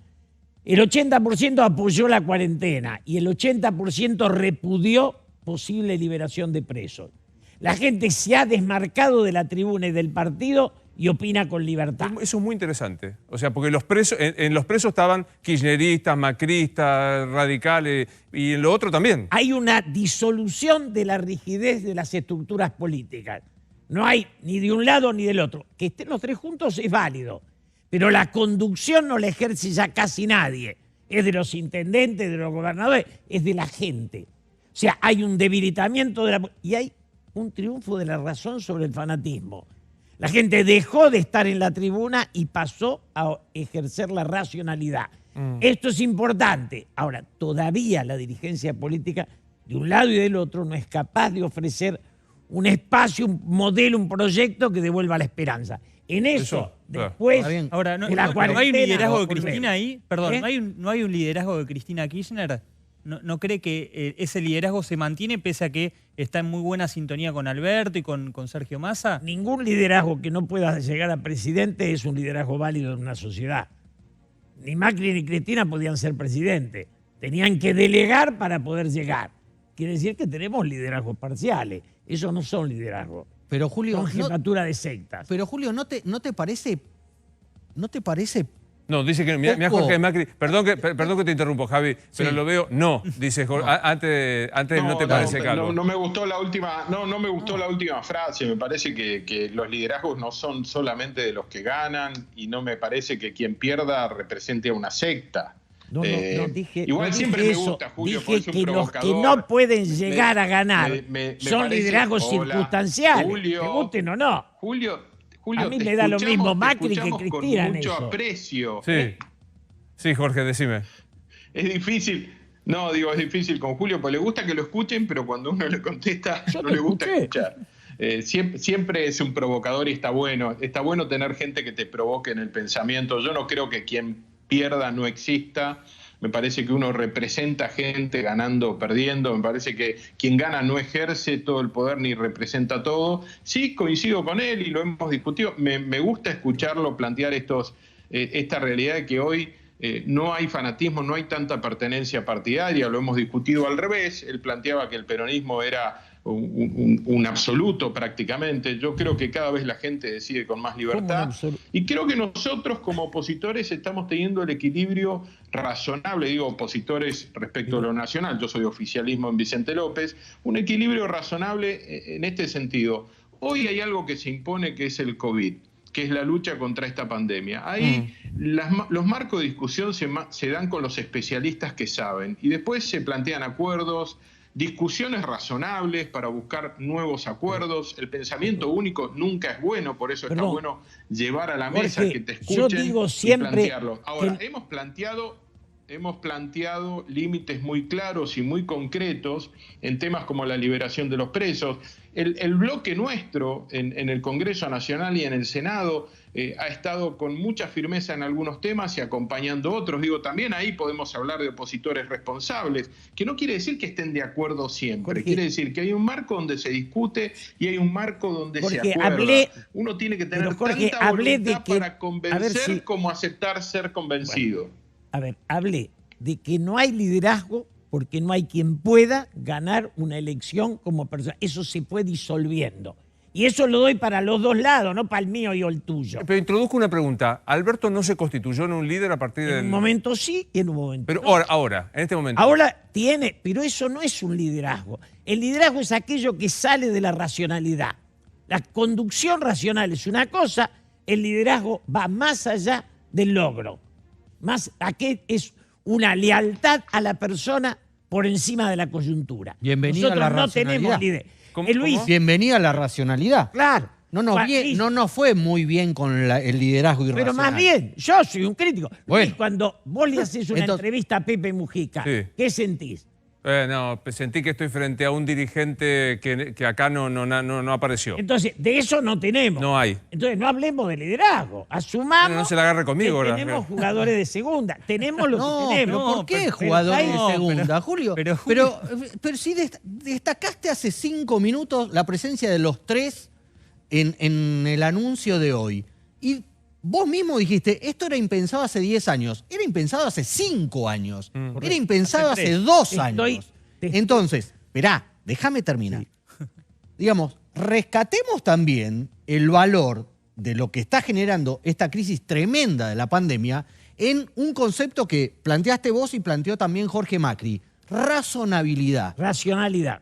El 80% apoyó la cuarentena y el 80% repudió posible liberación de presos. La gente se ha desmarcado de la tribuna y del partido y opina con libertad. Eso es muy interesante. O sea, porque en los presos estaban kirchneristas, macristas, radicales, y en lo otro también. Hay una disolución de la rigidez de las estructuras políticas. No hay ni de un lado ni del otro. Que estén los tres juntos es válido, pero la conducción no la ejerce ya casi nadie. Es de los intendentes, de los gobernadores, es de la gente. O sea, hay un debilitamiento y hay un triunfo de la razón sobre el fanatismo. La gente dejó de estar en la tribuna y pasó a ejercer la racionalidad. Esto es importante. Ahora, todavía la dirigencia política, de un lado y del otro, no es capaz de ofrecer un espacio, un modelo, un proyecto que devuelva la esperanza. En eso después ahora, de la ¿no cuarentena... hay un liderazgo de Cristina volvemos. ahí? Perdón, ¿no hay un liderazgo de Cristina Kirchner? ¿No cree que ese liderazgo se mantiene pese a que está en muy buena sintonía con Alberto y con Sergio Massa? Ningún liderazgo que no pueda llegar a presidente es un liderazgo válido en una sociedad. Ni Macri ni Cristina podían ser presidente. Tenían que delegar para poder llegar. Quiere decir que tenemos liderazgos parciales. Esos no son liderazgos. Pero Julio, son jefatura de sectas. Pero Julio, ¿no te parece? No, dice que mira Jorge Macri, perdón que te interrumpo, Javi, pero lo veo, dice Jorge, antes no te parece, Carlos. No me gustó la última, no me gustó la última frase, me parece que los liderazgos no son solamente de los que ganan y no me parece que quien pierda represente a una secta. No dije, igual no siempre dije me eso. gusta, Julio, dije porque es un que los que provocador. no pueden llegar a ganar son parece, liderazgos circunstanciales, Julio, te gusten o no. Julio, a mí me da lo mismo Macri que Cristina. Con mucho eso. aprecio. Sí, Jorge, decime. Es difícil. No, digo, es difícil con Julio, porque le gusta que lo escuchen, pero cuando uno le contesta no le gusta escuchar. Siempre es un provocador y está bueno tener gente que te provoque en el pensamiento. Yo no creo que quien pierda no exista. Me parece que uno representa gente ganando o perdiendo. Me parece que quien gana no ejerce todo el poder ni representa todo. Sí, coincido con él y lo hemos discutido. Me gusta escucharlo plantear esta realidad de que hoy no hay fanatismo, no hay tanta pertenencia partidaria. Lo hemos discutido al revés. Él planteaba que el peronismo era un absoluto prácticamente. Yo creo que cada vez la gente decide con más libertad y creo que nosotros como opositores estamos teniendo el equilibrio razonable, digo opositores respecto a lo nacional, yo soy oficialismo en Vicente López, un equilibrio razonable en este sentido. Hoy hay algo que se impone que es el COVID, que es la lucha contra esta pandemia. Ahí los marcos de discusión se dan con los especialistas que saben y después se plantean acuerdos, discusiones razonables para buscar nuevos acuerdos. El pensamiento único nunca es bueno, por eso está bueno llevar a la mesa, Jorge, que te escuchen y plantearlo. Ahora, hemos planteado límites muy claros y muy concretos en temas como la liberación de los presos. El bloque nuestro en el Congreso Nacional y en el Senado ha estado con mucha firmeza en algunos temas y acompañando otros. Digo, también ahí podemos hablar de opositores responsables, que no quiere decir que estén de acuerdo siempre. Jorge, quiere decir que hay un marco donde se discute y hay un marco donde se acuerda. Uno tiene que tener tanta voluntad para convencer como aceptar ser convencido. Bueno, a ver, hablé de que no hay liderazgo porque no hay quien pueda ganar una elección como persona. Eso se fue disolviendo. Y eso lo doy para los dos lados, no para el mío y el tuyo. Pero introduzco una pregunta. ¿Alberto no se constituyó en un líder a partir del...? En un momento sí y en un momento pero no. Ahora, en este momento. Ahora tiene, pero eso no es un liderazgo. El liderazgo es aquello que sale de la racionalidad. La conducción racional es una cosa, el liderazgo va más allá del logro. Es una lealtad a la persona por encima de la coyuntura. Bienvenida a la Nosotros no tenemos racionalidad. líder. Luis, Bienvenida a la racionalidad. claro. No nos fue muy bien con el liderazgo irracional. Pero más bien, yo soy un crítico. Bueno. Luis, cuando vos le haces una Entonces- entrevista a Pepe Mujica, Sí. ¿qué sentís? No, sentí que estoy frente a un dirigente que acá no apareció. Entonces, de eso no tenemos. No hay. Entonces, no hablemos de liderazgo. Asumamos No se la agarre conmigo, que ahora. tenemos jugadores de segunda. Tenemos lo No, que tenemos. pero ¿por qué Pero jugadores hay- de segunda, Julio? pero Pero sí destacaste hace 5 minutos la presencia de los tres en el anuncio de hoy. Y vos mismo dijiste, esto era impensado hace 10 años. Era impensado hace 5 años. Era impensado Hace hace 3. 2 años. Estoy- Entonces, esperá, déjame terminar. Digamos, rescatemos también el valor de lo que está generando esta crisis tremenda de la pandemia en un concepto que planteaste vos y planteó también Jorge Macri. Razonabilidad. Racionalidad.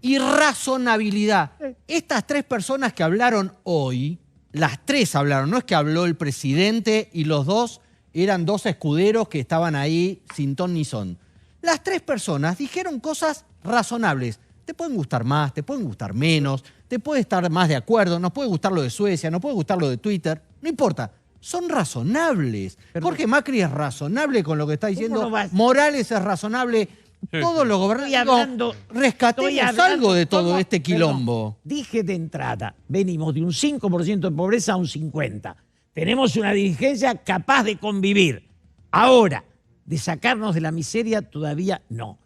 Y razonabilidad. Estas 3 personas que hablaron hoy, las 3 hablaron, no es que habló el presidente y los 2 eran 2 escuderos que estaban ahí sin ton ni son. Las 3 personas dijeron cosas razonables. Te pueden gustar más, te pueden gustar menos, te puede estar más de acuerdo, nos puede gustar lo de Suecia, nos puede gustar lo de Twitter, no importa. Son razonables. Jorge Macri es razonable con lo que está diciendo. no vas? Morales es razonable. Todos los Estoy gobernantes. hablando- Rescatemos estoy hablando algo de todo cómo- este quilombo. Perdón, dije de entrada, venimos de un 5% de pobreza a un 50%. Tenemos una dirigencia capaz de convivir. Ahora, de sacarnos de la miseria, todavía no.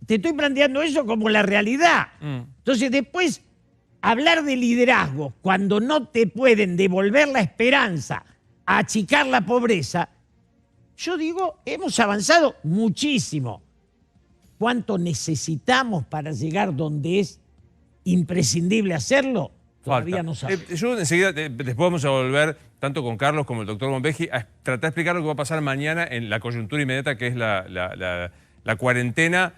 Te estoy planteando eso como la realidad. Entonces, después, hablar de liderazgo cuando no te pueden devolver la esperanza a achicar la pobreza, yo digo, hemos avanzado muchísimo. ¿Cuánto necesitamos para llegar donde es imprescindible hacerlo? Todavía Falta. no sabemos. Yo enseguida, después vamos a volver, tanto con Carlos como el doctor Bonveji, a tratar de explicar lo que va a pasar mañana en la coyuntura inmediata, que es la cuarentena.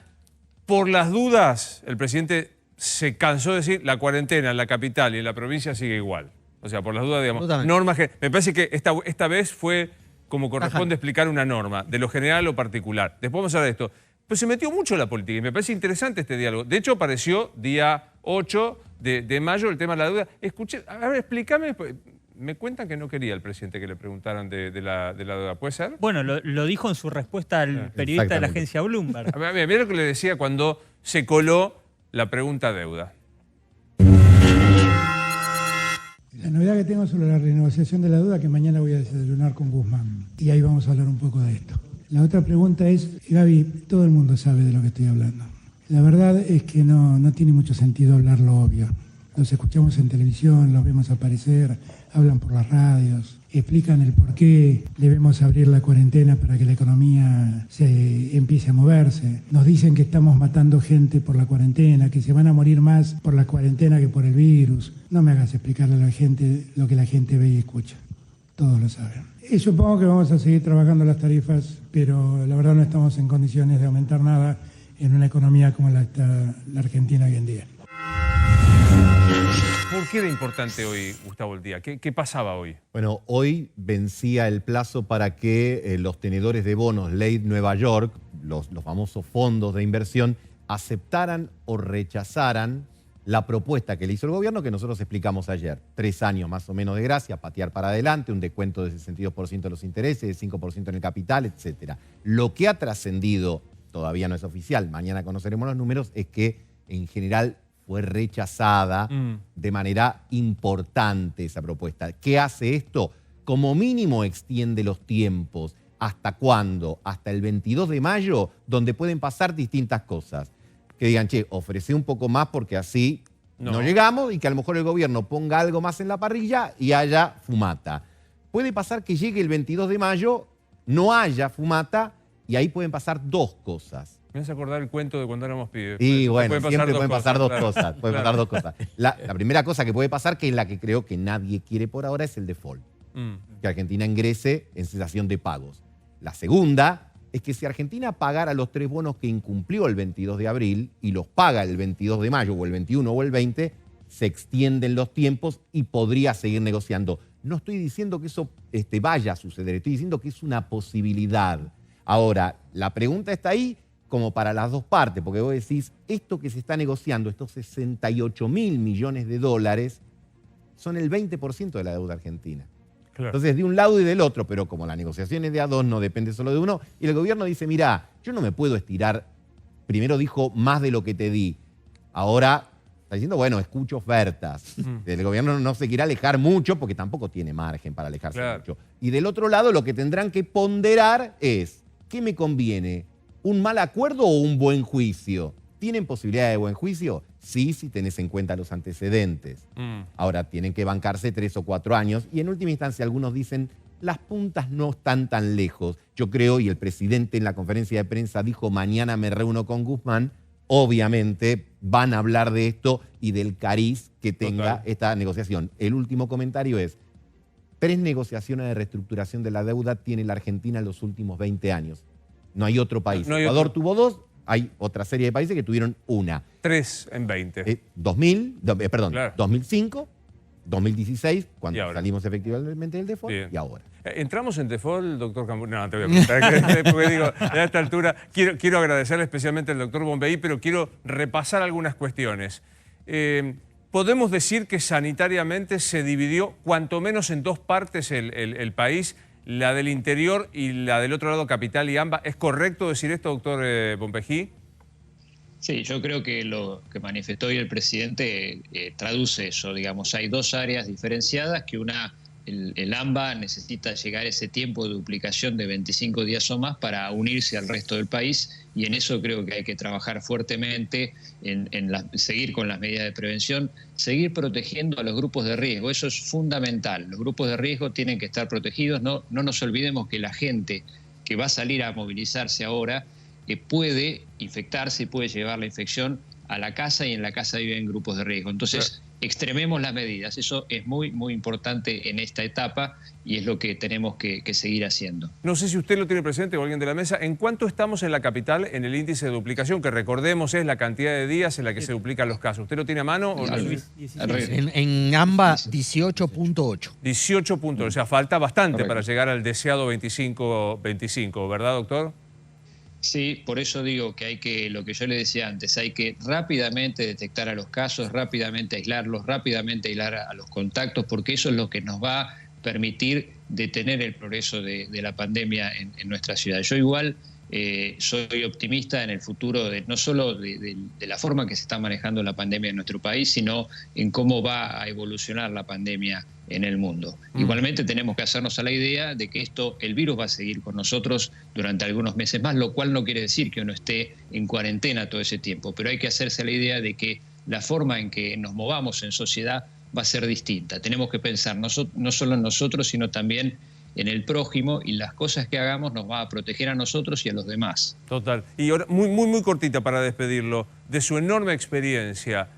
Por las dudas, el presidente se cansó de decir la cuarentena en la capital y en la provincia sigue igual. O sea, por las dudas, digamos, Absolutamente. normas que... Me parece que esta vez fue como corresponde explicar una norma, de lo general a lo particular. Después vamos a hablar de esto. Pero se metió mucho en la política y me parece interesante este diálogo. De hecho, apareció día 8 de mayo el tema de la deuda. Escuché, a ver, explícame, me cuentan que no quería el presidente que le preguntaran de la deuda, ¿puede ser? Bueno, lo dijo en su respuesta al periodista de la exactamente. agencia Bloomberg. A ver, mira lo que le decía cuando se coló la pregunta deuda. La novedad que tengo sobre la renegociación de la deuda, que mañana voy a desayunar con Guzmán. Y ahí vamos a hablar un poco de esto. La otra pregunta es, Gaby, todo el mundo sabe de lo que estoy hablando. La verdad es que no tiene mucho sentido hablar lo obvio. Los escuchamos en televisión, los vemos aparecer, hablan por las radios, explican el por qué debemos abrir la cuarentena para que la economía se empiece a moverse. Nos dicen que estamos matando gente por la cuarentena, que se van a morir más por la cuarentena que por el virus. No me hagas explicarle a la gente lo que la gente ve y escucha. Todos lo saben. Y supongo que vamos a seguir trabajando las tarifas, pero la verdad no estamos en condiciones de aumentar nada en una economía como la está la Argentina hoy en día. ¿Por qué era importante hoy, Gustavo, el día? ¿Qué pasaba hoy? Bueno, hoy vencía el plazo para que los tenedores de bonos Ley Nueva York, los famosos fondos de inversión, aceptaran o rechazaran la propuesta que le hizo el gobierno que nosotros explicamos ayer. 3 años más o menos de gracia, patear para adelante, un descuento de 62% de los intereses, de 5% en el capital, etc. Lo que ha trascendido, todavía no es oficial, mañana conoceremos los números, es que en general fue rechazada de manera importante esa propuesta. ¿Qué hace esto? Como mínimo extiende los tiempos. ¿Hasta cuándo? Hasta el 22 de mayo, donde pueden pasar distintas cosas. Que digan, che, ofrece un poco más porque así no llegamos y que a lo mejor el gobierno ponga algo más en la parrilla y haya fumata. Puede pasar que llegue el 22 de mayo, no haya fumata y ahí pueden pasar 2 cosas. Me hace acordar el cuento de cuando éramos pibes. Y bueno, siempre pueden pasar dos claro. cosas. Pueden pasar 2 cosas. La primera cosa que puede pasar, que es la que creo que nadie quiere por ahora, es el default. Que Argentina ingrese en cesación de pagos. La segunda es que si Argentina pagara los 3 bonos que incumplió el 22 de abril y los paga el 22 de mayo o el 21 o el 20, se extienden los tiempos y podría seguir negociando. No estoy diciendo que eso vaya a suceder, estoy diciendo que es una posibilidad. Ahora, la pregunta está ahí como para las dos partes, porque vos decís, esto que se está negociando, estos 68.000 millones de dólares, son el 20% de la deuda argentina. Claro. Entonces, de un lado y del otro, pero como la negociación es de a dos, no depende solo de uno, y el gobierno dice, mirá, yo no me puedo estirar, primero dijo más de lo que te di, ahora está diciendo, bueno, escucho ofertas. El gobierno no se quiere alejar mucho porque tampoco tiene margen para alejarse mucho. Y del otro lado, lo que tendrán que ponderar es, ¿qué me conviene? ¿Un mal acuerdo o un buen juicio? ¿Tienen posibilidad de buen juicio? Sí, si tenés en cuenta los antecedentes. Ahora, tienen que bancarse 3 o 4 años y en última instancia algunos dicen, las puntas no están tan lejos. Yo creo, y el presidente en la conferencia de prensa dijo, mañana me reúno con Guzmán, obviamente van a hablar de esto y del cariz que tenga esta negociación. El último comentario es, 3 negociaciones de reestructuración de la deuda tiene la Argentina en los últimos 20 años. No hay otro país. No hay Ecuador tuvo 2, hay otra serie de países que tuvieron 1. 3 en 20. 2005, 2016, cuando salimos efectivamente del default, y ahora. ¿Entramos en default, doctor Cambur? No, te voy a preguntar, porque digo, a esta altura quiero agradecerle especialmente al doctor Bombey, pero quiero repasar algunas cuestiones. ¿Podemos decir que sanitariamente se dividió cuanto menos en 2 partes el país, la del interior y la del otro lado, capital y AMBA? ¿Es correcto decir esto, doctor Bombey? Sí, yo creo que lo que manifestó hoy el presidente traduce eso, digamos. Hay 2 áreas diferenciadas, que el AMBA necesita llegar a ese tiempo de duplicación de 25 días o más para unirse al resto del país, y en eso creo que hay que trabajar fuertemente, seguir con las medidas de prevención, seguir protegiendo a los grupos de riesgo. Eso es fundamental. Los grupos de riesgo tienen que estar protegidos. No nos olvidemos que la gente que va a salir a movilizarse ahora puede infectarse y puede llevar la infección a la casa, y en la casa viven grupos de riesgo. Entonces, extrememos las medidas. Eso es muy, muy importante en esta etapa y es lo que tenemos que seguir haciendo. No sé si usted lo tiene presente o alguien de la mesa. ¿En cuánto estamos en la capital en el índice de duplicación? Que recordemos es la cantidad de días en la que se duplican los casos. ¿Usted lo tiene a mano? ¿O no? En AMBA, 18.8. 18.8. O sea, falta bastante para llegar al deseado 25, ¿verdad, doctor? Sí, por eso digo que lo que yo le decía antes, hay que rápidamente detectar a los casos, rápidamente aislarlos, rápidamente aislar a los contactos, porque eso es lo que nos va a permitir detener el progreso de la pandemia en nuestra ciudad. Yo igual soy optimista en el futuro, no solo de la forma que se está manejando la pandemia en nuestro país, sino en cómo va a evolucionar la pandemia en el mundo. Igualmente tenemos que hacernos a la idea de que el virus va a seguir con nosotros durante algunos meses más, lo cual no quiere decir que uno esté en cuarentena todo ese tiempo, pero hay que hacerse la idea de que la forma en que nos movamos en sociedad va a ser distinta. Tenemos que pensar no solo en nosotros, sino también en el prójimo, y las cosas que hagamos nos va a proteger a nosotros y a los demás. Total. Y ahora, muy cortita para despedirlo, de su enorme experiencia,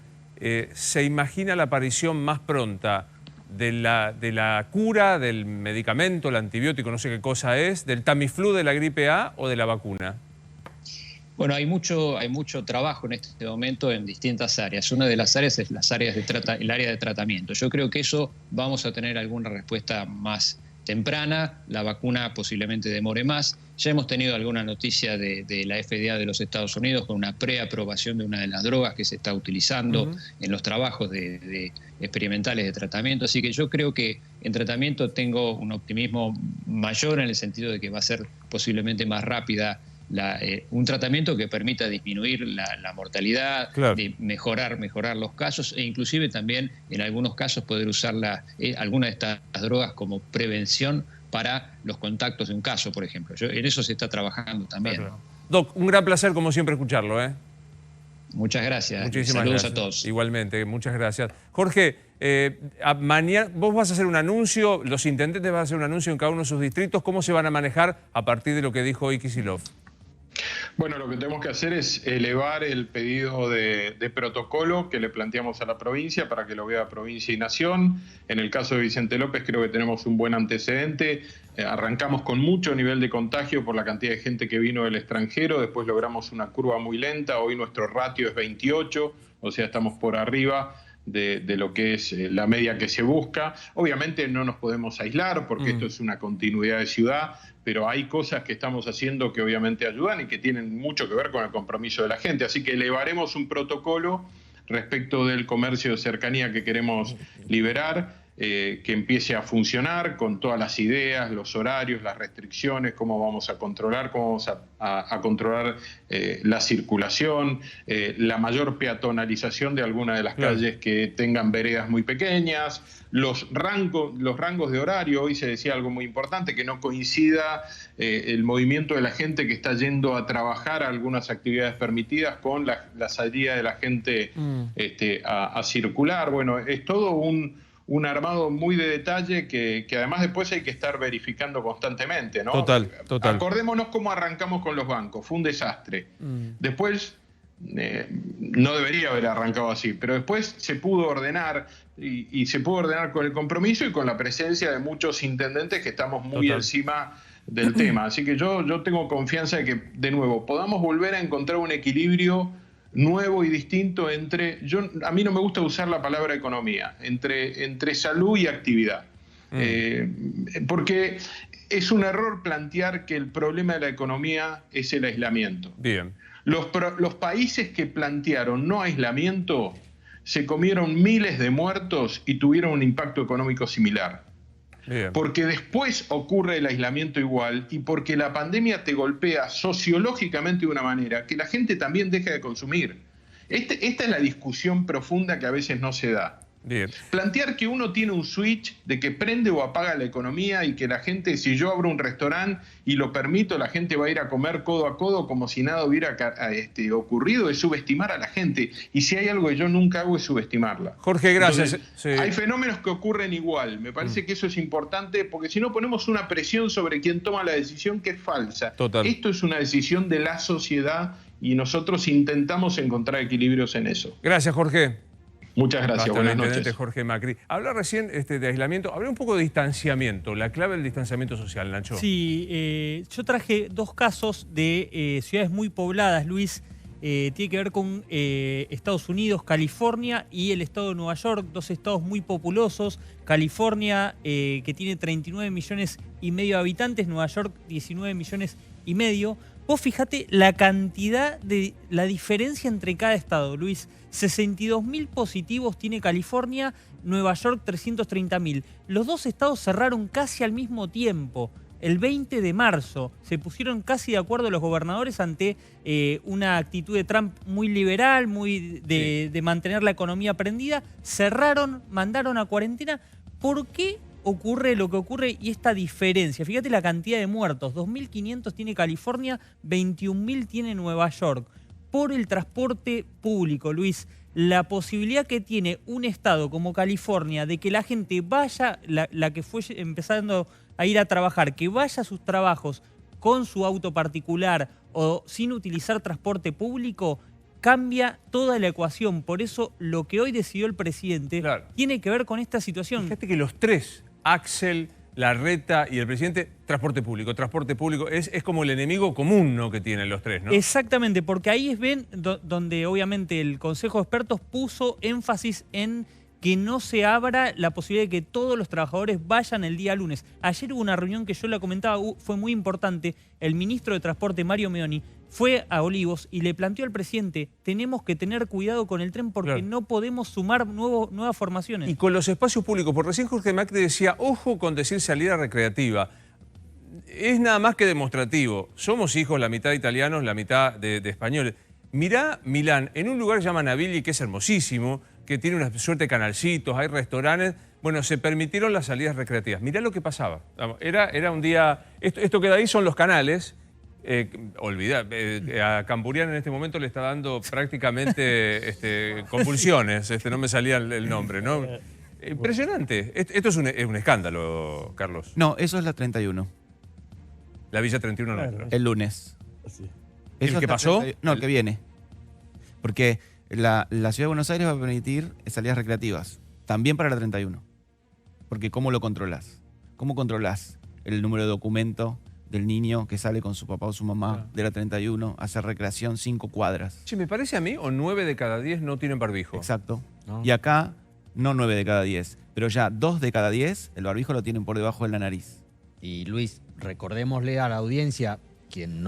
¿se imagina la aparición más pronta de la cura, del medicamento, el antibiótico, no sé qué cosa es, del Tamiflu, de la gripe A o de la vacuna? Bueno, hay mucho trabajo en este momento en distintas áreas. Una de las áreas es el área de tratamiento. Yo creo que eso vamos a tener alguna respuesta más temprana. La vacuna posiblemente demore más. Ya hemos tenido alguna noticia de la FDA de los Estados Unidos con una preaprobación de una de las drogas que se está utilizando en los trabajos de experimentales de tratamiento. Así que yo creo que en tratamiento tengo un optimismo mayor en el sentido de que va a ser posiblemente más rápida un tratamiento que permita disminuir la mortalidad, de mejorar los casos, e inclusive también en algunos casos poder usar alguna de estas drogas como prevención para los contactos de un caso, por ejemplo. En eso se está trabajando también. Doc, un gran placer como siempre escucharlo. Muchas gracias. Muchísimas Saludos gracias. a todos. Igualmente, muchas gracias. Jorge, mañana vos vas a hacer un anuncio, los intendentes van a hacer un anuncio en cada uno de sus distritos. ¿Cómo se van a manejar a partir de lo que dijo hoy Kicillof? Bueno, lo que tenemos que hacer es elevar el pedido de protocolo que le planteamos a la provincia para que lo vea provincia y nación. En el caso de Vicente López creo que tenemos un buen antecedente. Arrancamos con mucho nivel de contagio por la cantidad de gente que vino del extranjero, después logramos una curva muy lenta, hoy nuestro ratio es 28, o sea, estamos por arriba de lo que es la media que se busca. Obviamente no nos podemos aislar porque esto es una continuidad de ciudad, pero hay cosas que estamos haciendo que obviamente ayudan y que tienen mucho que ver con el compromiso de la gente. Así que elevaremos un protocolo respecto del comercio de cercanía que queremos liberar, que empiece a funcionar con todas las ideas, los horarios, las restricciones, cómo vamos a controlar, controlar la circulación, la mayor peatonalización de algunas de las calles que tengan veredas muy pequeñas, los rangos de horario. Hoy se decía algo muy importante, que no coincida el movimiento de la gente que está yendo a trabajar a algunas actividades permitidas con la salida de la gente a circular. Bueno, es todo un armado muy de detalle que además después hay que estar verificando constantemente, ¿no? Total. Acordémonos cómo arrancamos con los bancos, fue un desastre. Después, no debería haber arrancado así, pero después se pudo ordenar y se pudo ordenar con el compromiso y con la presencia de muchos intendentes que estamos muy encima del tema. Así que yo tengo confianza de que, de nuevo, podamos volver a encontrar un equilibrio nuevo y distinto entre, a mí no me gusta usar la palabra economía, entre salud y actividad. Porque es un error plantear que el problema de la economía es el aislamiento. Bien. Los países que plantearon no aislamiento se comieron miles de muertos y tuvieron un impacto económico similar. Bien. Porque después ocurre el aislamiento igual y porque la pandemia te golpea sociológicamente de una manera que la gente también deja de consumir. Esta es la discusión profunda que a veces no se da. Bien. Plantear que uno tiene un switch de que prende o apaga la economía y que la gente, si yo abro un restaurante y lo permito, la gente va a ir a comer codo a codo como si nada hubiera ocurrido, es subestimar a la gente. Y si hay algo que yo nunca hago es subestimarla. Jorge, gracias. Entonces, hay fenómenos que ocurren igual. Me parece que eso es importante porque si no ponemos una presión sobre quien toma la decisión que es falsa. Total. Esto es una decisión de la sociedad y nosotros intentamos encontrar equilibrios en eso. Gracias, Jorge. Muchas gracias, buenas noches. Jorge Macri. Habla recién de aislamiento, hablé un poco de distanciamiento, la clave del distanciamiento social, Nacho. Sí, yo traje dos casos de ciudades muy pobladas, Luis. Tiene que ver con Estados Unidos, California y el estado de Nueva York, dos estados muy populosos. California, que tiene 39 millones y medio de habitantes, Nueva York 19 millones y medio. Vos fijate la cantidad la diferencia entre cada estado, Luis. 62.000 positivos tiene California, Nueva York 330.000. Los dos estados cerraron casi al mismo tiempo. El 20 de marzo se pusieron casi de acuerdo los gobernadores ante una actitud de Trump muy liberal, muy de mantener la economía prendida. Cerraron, mandaron a cuarentena. ¿Por qué ocurre lo que ocurre y esta diferencia? Fíjate la cantidad de muertos. 2.500 tiene California, 21.000 tiene Nueva York. Por el transporte público, Luis, la posibilidad que tiene un estado como California de que la gente vaya, la que fue empezando a ir a trabajar, que vaya a sus trabajos con su auto particular o sin utilizar transporte público, cambia toda la ecuación. Por eso lo que hoy decidió el presidente tiene que ver con esta situación. Fíjate que los tres, Axel, Larreta y el presidente, transporte público, es como el enemigo común, ¿no?, que tienen los tres, ¿no? Exactamente, porque ahí ven donde obviamente el Consejo de Expertos puso énfasis en que no se abra la posibilidad de que todos los trabajadores vayan el día lunes. Ayer hubo una reunión que yo la comentaba, fue muy importante. El ministro de Transporte, Mario Meoni, fue a Olivos y le planteó al presidente, tenemos que tener cuidado con el tren porque no podemos sumar nuevas formaciones. Y con los espacios públicos, porque recién Jorge Macri decía, ojo con decir salida recreativa. Es nada más que demostrativo. Somos hijos, la mitad italianos, la mitad de españoles. Mirá Milán, en un lugar que se llama Navigli, que es hermosísimo, que tiene una suerte de canalcitos, hay restaurantes. Bueno, se permitieron las salidas recreativas. Mirá lo que pasaba. Era un día... Esto que da ahí son los canales. A Campurian en este momento le está dando prácticamente convulsiones. No me salía el nombre, ¿no? Impresionante. Esto es un escándalo, Carlos. No, eso es la 31. La Villa 31 no. El lunes. Sí. ¿El que pasó? No, el que viene. Porque la Ciudad de Buenos Aires va a permitir salidas recreativas. También para la 31. Porque ¿cómo lo controlas? ¿Cómo controlas el número de documento del niño que sale con su papá o su mamá de la 31 a hacer recreación 5 cuadras. Sí, me parece a mí, o 9 de cada 10 no tienen barbijo. Exacto. ¿No? Y acá, no 9 de cada 10, pero ya 2 de cada 10 el barbijo lo tienen por debajo de la nariz. Y Luis, recordémosle a la audiencia, quien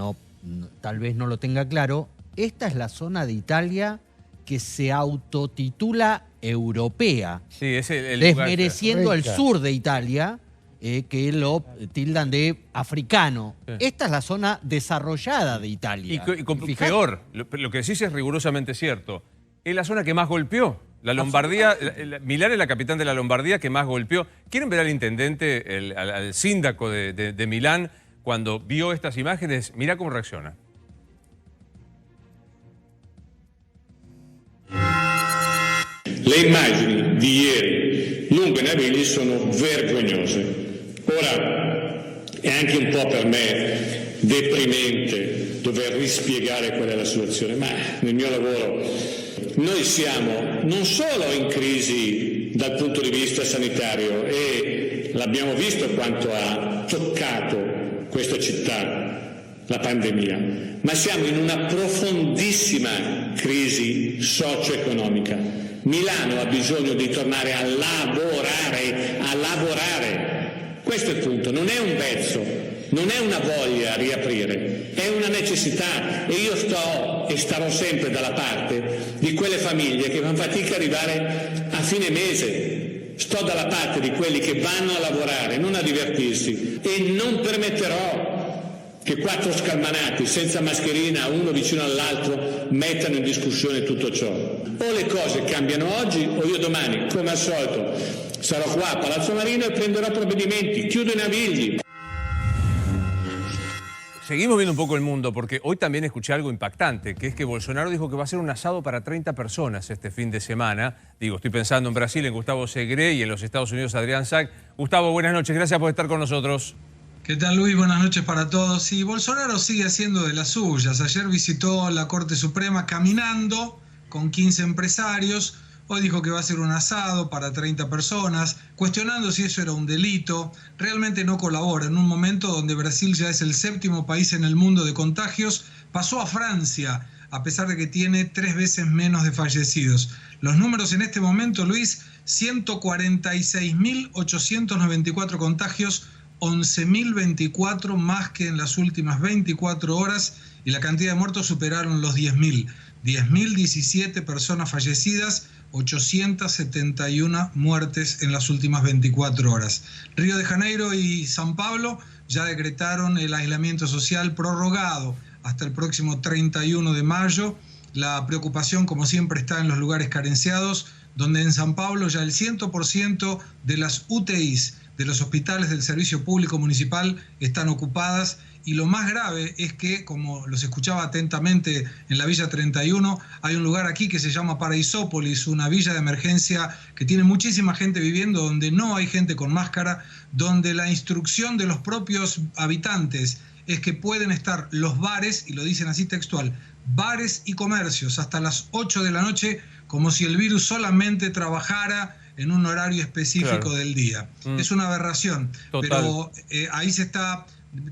tal vez no lo tenga claro, esta es la zona de Italia que se autotitula europea, Sí, es el desmereciendo el Rica. sur de Italia, que lo tildan de africano. Sí. Esta es la zona desarrollada de Italia. Y Fijate. peor, lo que decís es rigurosamente cierto. Es la zona que más golpeó. La Lombardía, Milán es la capital de la Lombardía que más golpeó. ¿Quieren ver al intendente, al síndaco de Milán, cuando vio estas imágenes? Mirá cómo reacciona. Le immagini di ieri lungo i navigli sono vergognose. Ora è anche un po' per me deprimente dover rispiegare qual è la situazione, ma nel mio lavoro noi siamo non solo in crisi dal punto di vista sanitario e l'abbiamo visto quanto ha toccato questa città la pandemia, ma siamo in una profondissima crisi socio-economica. Milano ha bisogno di tornare a lavorare, a lavorare. Questo è il punto, non è un vezzo, non è una voglia a riaprire, è una necessità e io sto e starò sempre dalla parte di quelle famiglie che fanno fatica a arrivare a fine mese. Sto dalla parte di quelli che vanno a lavorare, non a divertirsi e non permetterò che 4 scalmanati senza mascherina, uno vicino all'altro, mettano in discussione tutto ciò. O le cose cambiano oggi o io domani, come al solito, sarò qua a Palazzo Marino e prenderò provvedimenti, chiudo i navigli. Seguimos viendo un poco el mundo, porque hoy también escuché algo impactante, que es que Bolsonaro dijo que va a hacer un asado para 30 personas este fin de semana. Digo, estoy pensando en Brasil, en Gustavo Segre, y en los Estados Unidos, Adrián Sack. Gustavo, buenas noches, gracias por estar con nosotros. ¿Qué tal, Luis? Buenas noches para todos. Sí, Bolsonaro sigue haciendo de las suyas. Ayer visitó la Corte Suprema caminando con 15 empresarios. Hoy dijo que va a hacer un asado para 30 personas, cuestionando si eso era un delito. Realmente no colabora. En un momento donde Brasil ya es el 7º país en el mundo de contagios, pasó a Francia, a pesar de que tiene 3 veces menos de fallecidos. Los números en este momento, Luis, 146.894 contagios, 11.024 más que en las últimas 24 horas y la cantidad de muertos superaron los 10.000. 10.017 personas fallecidas, 871 muertes en las últimas 24 horas. Río de Janeiro y San Pablo ya decretaron el aislamiento social prorrogado hasta el próximo 31 de mayo. La preocupación, como siempre, está en los lugares carenciados, donde en San Pablo ya el 100% de las UTIs de los hospitales del Servicio Público Municipal están ocupadas y lo más grave es que, como los escuchaba atentamente en la Villa 31, hay un lugar aquí que se llama Paraisópolis, una villa de emergencia que tiene muchísima gente viviendo, donde no hay gente con máscara, donde la instrucción de los propios habitantes es que pueden estar los bares, y lo dicen así textual, bares y comercios hasta las 8 de la noche, como si el virus solamente trabajara en un horario específico del día. Es una aberración, pero ahí se está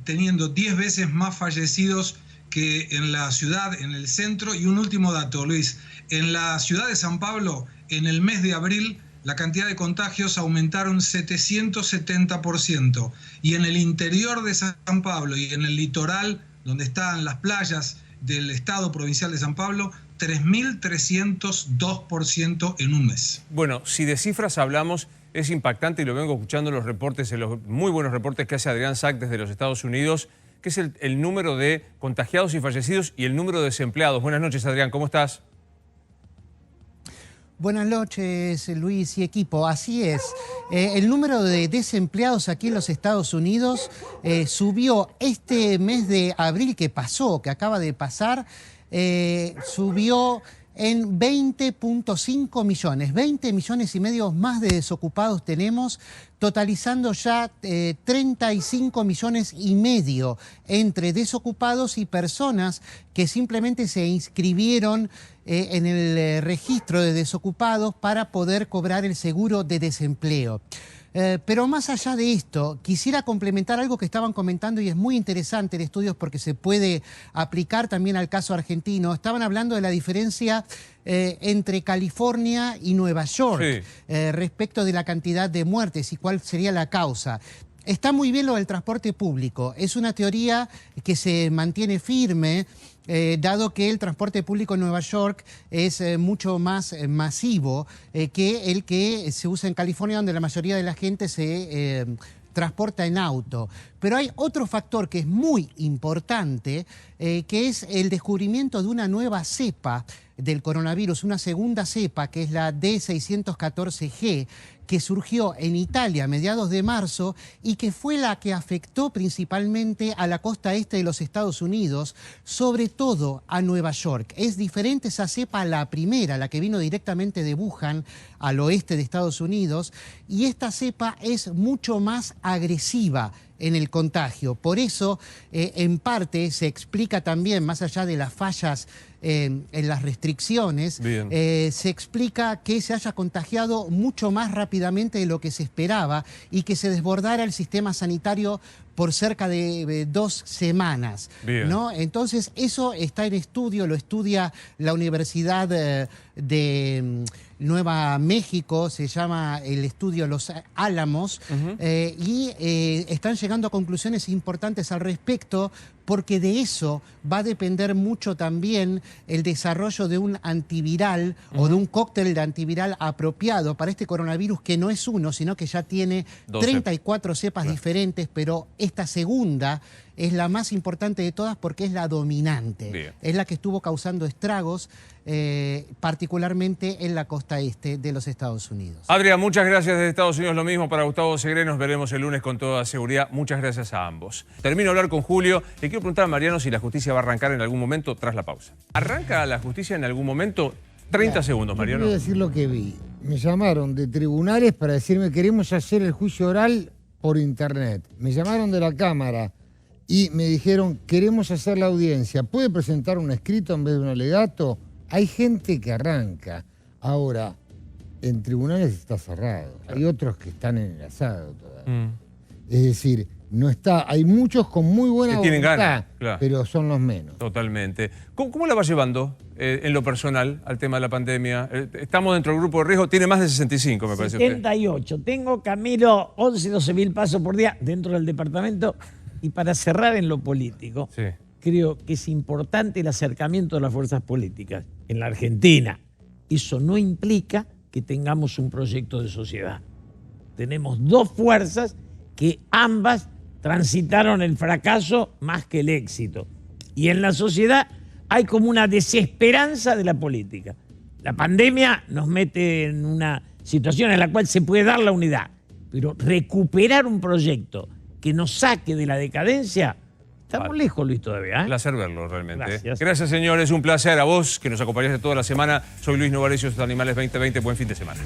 teniendo 10 veces más fallecidos que en la ciudad, en el centro. Y un último dato, Luis, en la ciudad de San Pablo, en el mes de abril, la cantidad de contagios aumentaron 770%. Y en el interior de San Pablo y en el litoral, donde están las playas del Estado Provincial de San Pablo, 3.302% en un mes. Bueno, si de cifras hablamos, es impactante y lo vengo escuchando en los reportes, en los muy buenos reportes que hace Adrián Sack desde los Estados Unidos, que es el número de contagiados y fallecidos y el número de desempleados. Buenas noches, Adrián, ¿cómo estás? Buenas noches, Luis y equipo. Así es. El número de desempleados aquí en los Estados Unidos subió este mes de abril que pasó, que acaba de pasar, subió en 20.5 millones. 20 millones y medio más de desocupados tenemos, totalizando ya 35 millones y medio entre desocupados y personas que simplemente se inscribieron en el registro de desocupados para poder cobrar el seguro de desempleo. Pero más allá de esto, quisiera complementar algo que estaban comentando y es muy interesante el estudio porque se puede aplicar también al caso argentino. Estaban hablando de la diferencia entre California y Nueva York respecto de la cantidad de muertes y cuál sería la causa. Está muy bien lo del transporte público. Es una teoría que se mantiene firme, dado que el transporte público en Nueva York es mucho más masivo que el que se usa en California, donde la mayoría de la gente se transporta en auto. Pero hay otro factor que es muy importante, que es el descubrimiento de una nueva cepa del coronavirus, una segunda cepa, que es la D614G, que surgió en Italia a mediados de marzo y que fue la que afectó principalmente a la costa este de los Estados Unidos, sobre todo a Nueva York. Es diferente esa cepa a la primera, la que vino directamente de Wuhan al oeste de Estados Unidos, y esta cepa es mucho más agresiva en el contagio. Por eso, en parte, se explica también, más allá de las fallas en las restricciones, se explica que se haya contagiado mucho más rápidamente de lo que se esperaba y que se desbordara el sistema sanitario por cerca de 2 semanas, ¿no? Entonces, eso está en estudio, lo estudia la Universidad de Nueva México, se llama el estudio Los Álamos, y están llegando a conclusiones importantes al respecto, porque de eso va a depender mucho también el desarrollo de un antiviral o de un cóctel de antiviral apropiado para este coronavirus, que no es uno, sino que ya tiene 34 cepas diferentes, pero esta segunda es la más importante de todas porque es la dominante. Es la que estuvo causando estragos, particularmente en la costa este de los Estados Unidos. Adrián, muchas gracias desde Estados Unidos. Lo mismo para Gustavo Segre. Nos veremos el lunes con toda seguridad. Muchas gracias a ambos. Termino de hablar con Julio. Le quiero preguntar a Mariano si la justicia va a arrancar en algún momento tras la pausa. ¿Arranca la justicia en algún momento? 30 segundos, Mariano. Voy a decir lo que vi. Me llamaron de tribunales para decirme queremos hacer el juicio oral por internet. Me llamaron de la Cámara y me dijeron queremos hacer la audiencia. ¿Puede presentar un escrito en vez de un alegato? Hay gente que arranca. Ahora, en tribunales está cerrado. Hay otros que están en el asado todavía. Es decir, no está. Hay muchos con muy buena tienen voluntad, ganas, claro, pero son los menos. Totalmente. ¿Cómo la va llevando en lo personal al tema de la pandemia? Estamos dentro del grupo de riesgo. Tiene más de 65, me parece. 78. Tengo, Camilo, 11, 12 mil pasos por día dentro del departamento. Y para cerrar en lo político, creo que es importante el acercamiento de las fuerzas políticas en la Argentina. Eso no implica que tengamos un proyecto de sociedad. Tenemos dos fuerzas que ambas transitaron el fracaso más que el éxito. Y en la sociedad hay como una desesperanza de la política. La pandemia nos mete en una situación en la cual se puede dar la unidad, pero recuperar un proyecto que nos saque de la decadencia, estamos lejos, Luis, todavía. Un placer verlo, realmente. Gracias. Gracias, señores. Un placer a vos, que nos acompañaste toda la semana. Soy Luis Novarecio, Animales 2020. Buen fin de semana.